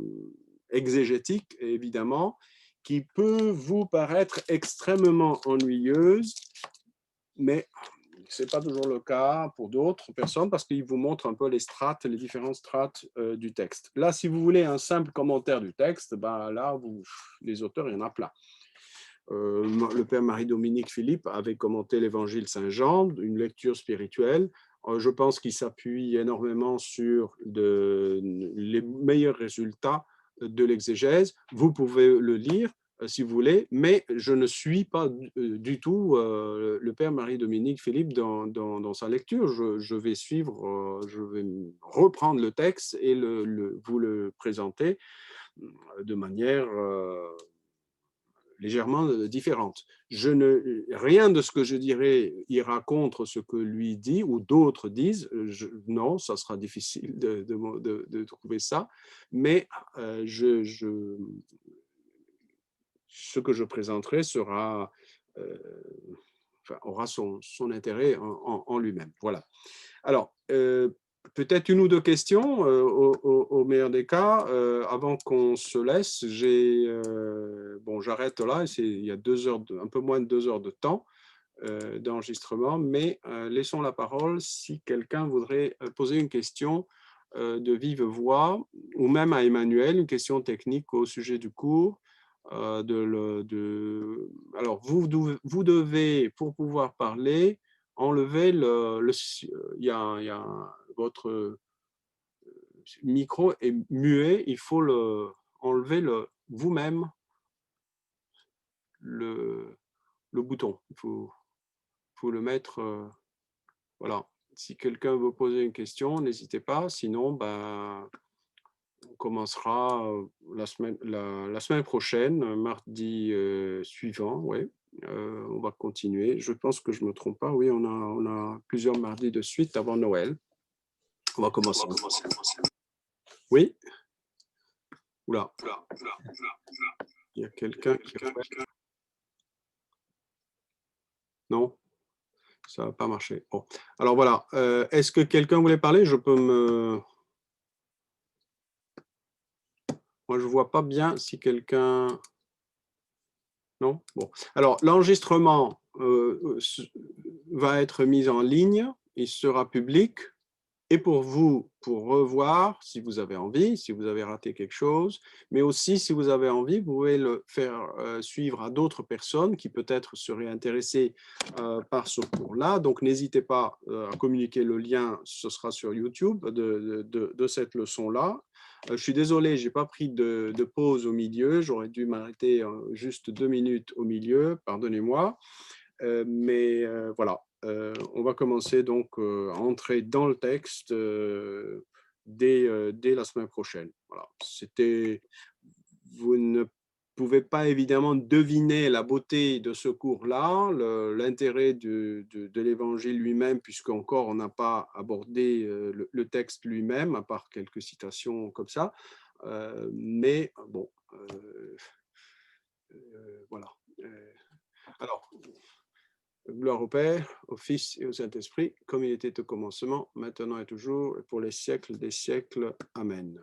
exégétique, évidemment, qui peut vous paraître extrêmement ennuyeuse, mais ce n'est pas toujours le cas pour d'autres personnes parce qu'il vous montre un peu les strates, les différentes strates du texte. Là, si vous voulez un simple commentaire du texte, ben là, les auteurs, il y en a plein. Le père Marie-Dominique Philippe avait commenté l'évangile Saint-Jean, une lecture spirituelle. Je pense qu'il s'appuie énormément sur les meilleurs résultats de l'exégèse. Vous pouvez le lire si vous voulez, mais je ne suis pas du tout le père Marie-Dominique Philippe dans sa lecture. Je vais suivre, je vais reprendre le texte et vous le présenter de manière légèrement différente. Rien de ce que je dirai ira contre ce que lui dit ou d'autres disent. Non, ça sera difficile de trouver ça, mais ce que je présenterai aura son intérêt en lui-même. Voilà. Alors, peut-être une ou deux questions au meilleur des cas. Avant qu'on se laisse, bon, j'arrête là, il y a un peu moins de 2 heures de temps. d'enregistrement, mais laissons la parole si quelqu'un voudrait poser une question de vive voix, ou même à Emmanuel, une question technique au sujet du cours. Alors, vous devez, pour pouvoir parler, enlever il y a votre micro est muet, il faut enlever vous-même le bouton. Il faut le mettre, voilà. Si quelqu'un veut poser une question, n'hésitez pas. Sinon, ben, on commencera la semaine prochaine, mardi suivant. Ouais. On va continuer. Je pense que je ne me trompe pas. Oui, on a plusieurs mardis de suite avant Noël. On va commencer. Oui. Oula. Il y a quelqu'un qui... Non, ça va pas marcher. Bon. Alors voilà. Est-ce que quelqu'un voulait parler? Je peux me... Moi, je ne vois pas bien si quelqu'un... Non? Bon. Alors, l'enregistrement va être mis en ligne. Il sera public. Et pour vous, pour revoir, si vous avez envie, si vous avez raté quelque chose, mais aussi si vous avez envie, vous pouvez le faire suivre à d'autres personnes qui peut-être seraient intéressées par ce cours-là. Donc, n'hésitez pas à communiquer le lien, ce sera sur YouTube, de cette leçon-là. Je suis désolé, je n'ai pas pris de pause au milieu, j'aurais dû m'arrêter juste 2 minutes au milieu, pardonnez-moi. Mais voilà, on va commencer donc à entrer dans le texte dès la semaine prochaine. Voilà. Vous ne pouvez pas évidemment deviner la beauté de ce cours-là, l'intérêt de l'évangile lui-même, puisqu'encore on n'a pas abordé le texte lui-même, à part quelques citations comme ça. Mais bon, voilà. Alors, gloire au Père, au Fils et au Saint-Esprit, comme il était au commencement, maintenant et toujours, et pour les siècles des siècles. Amen.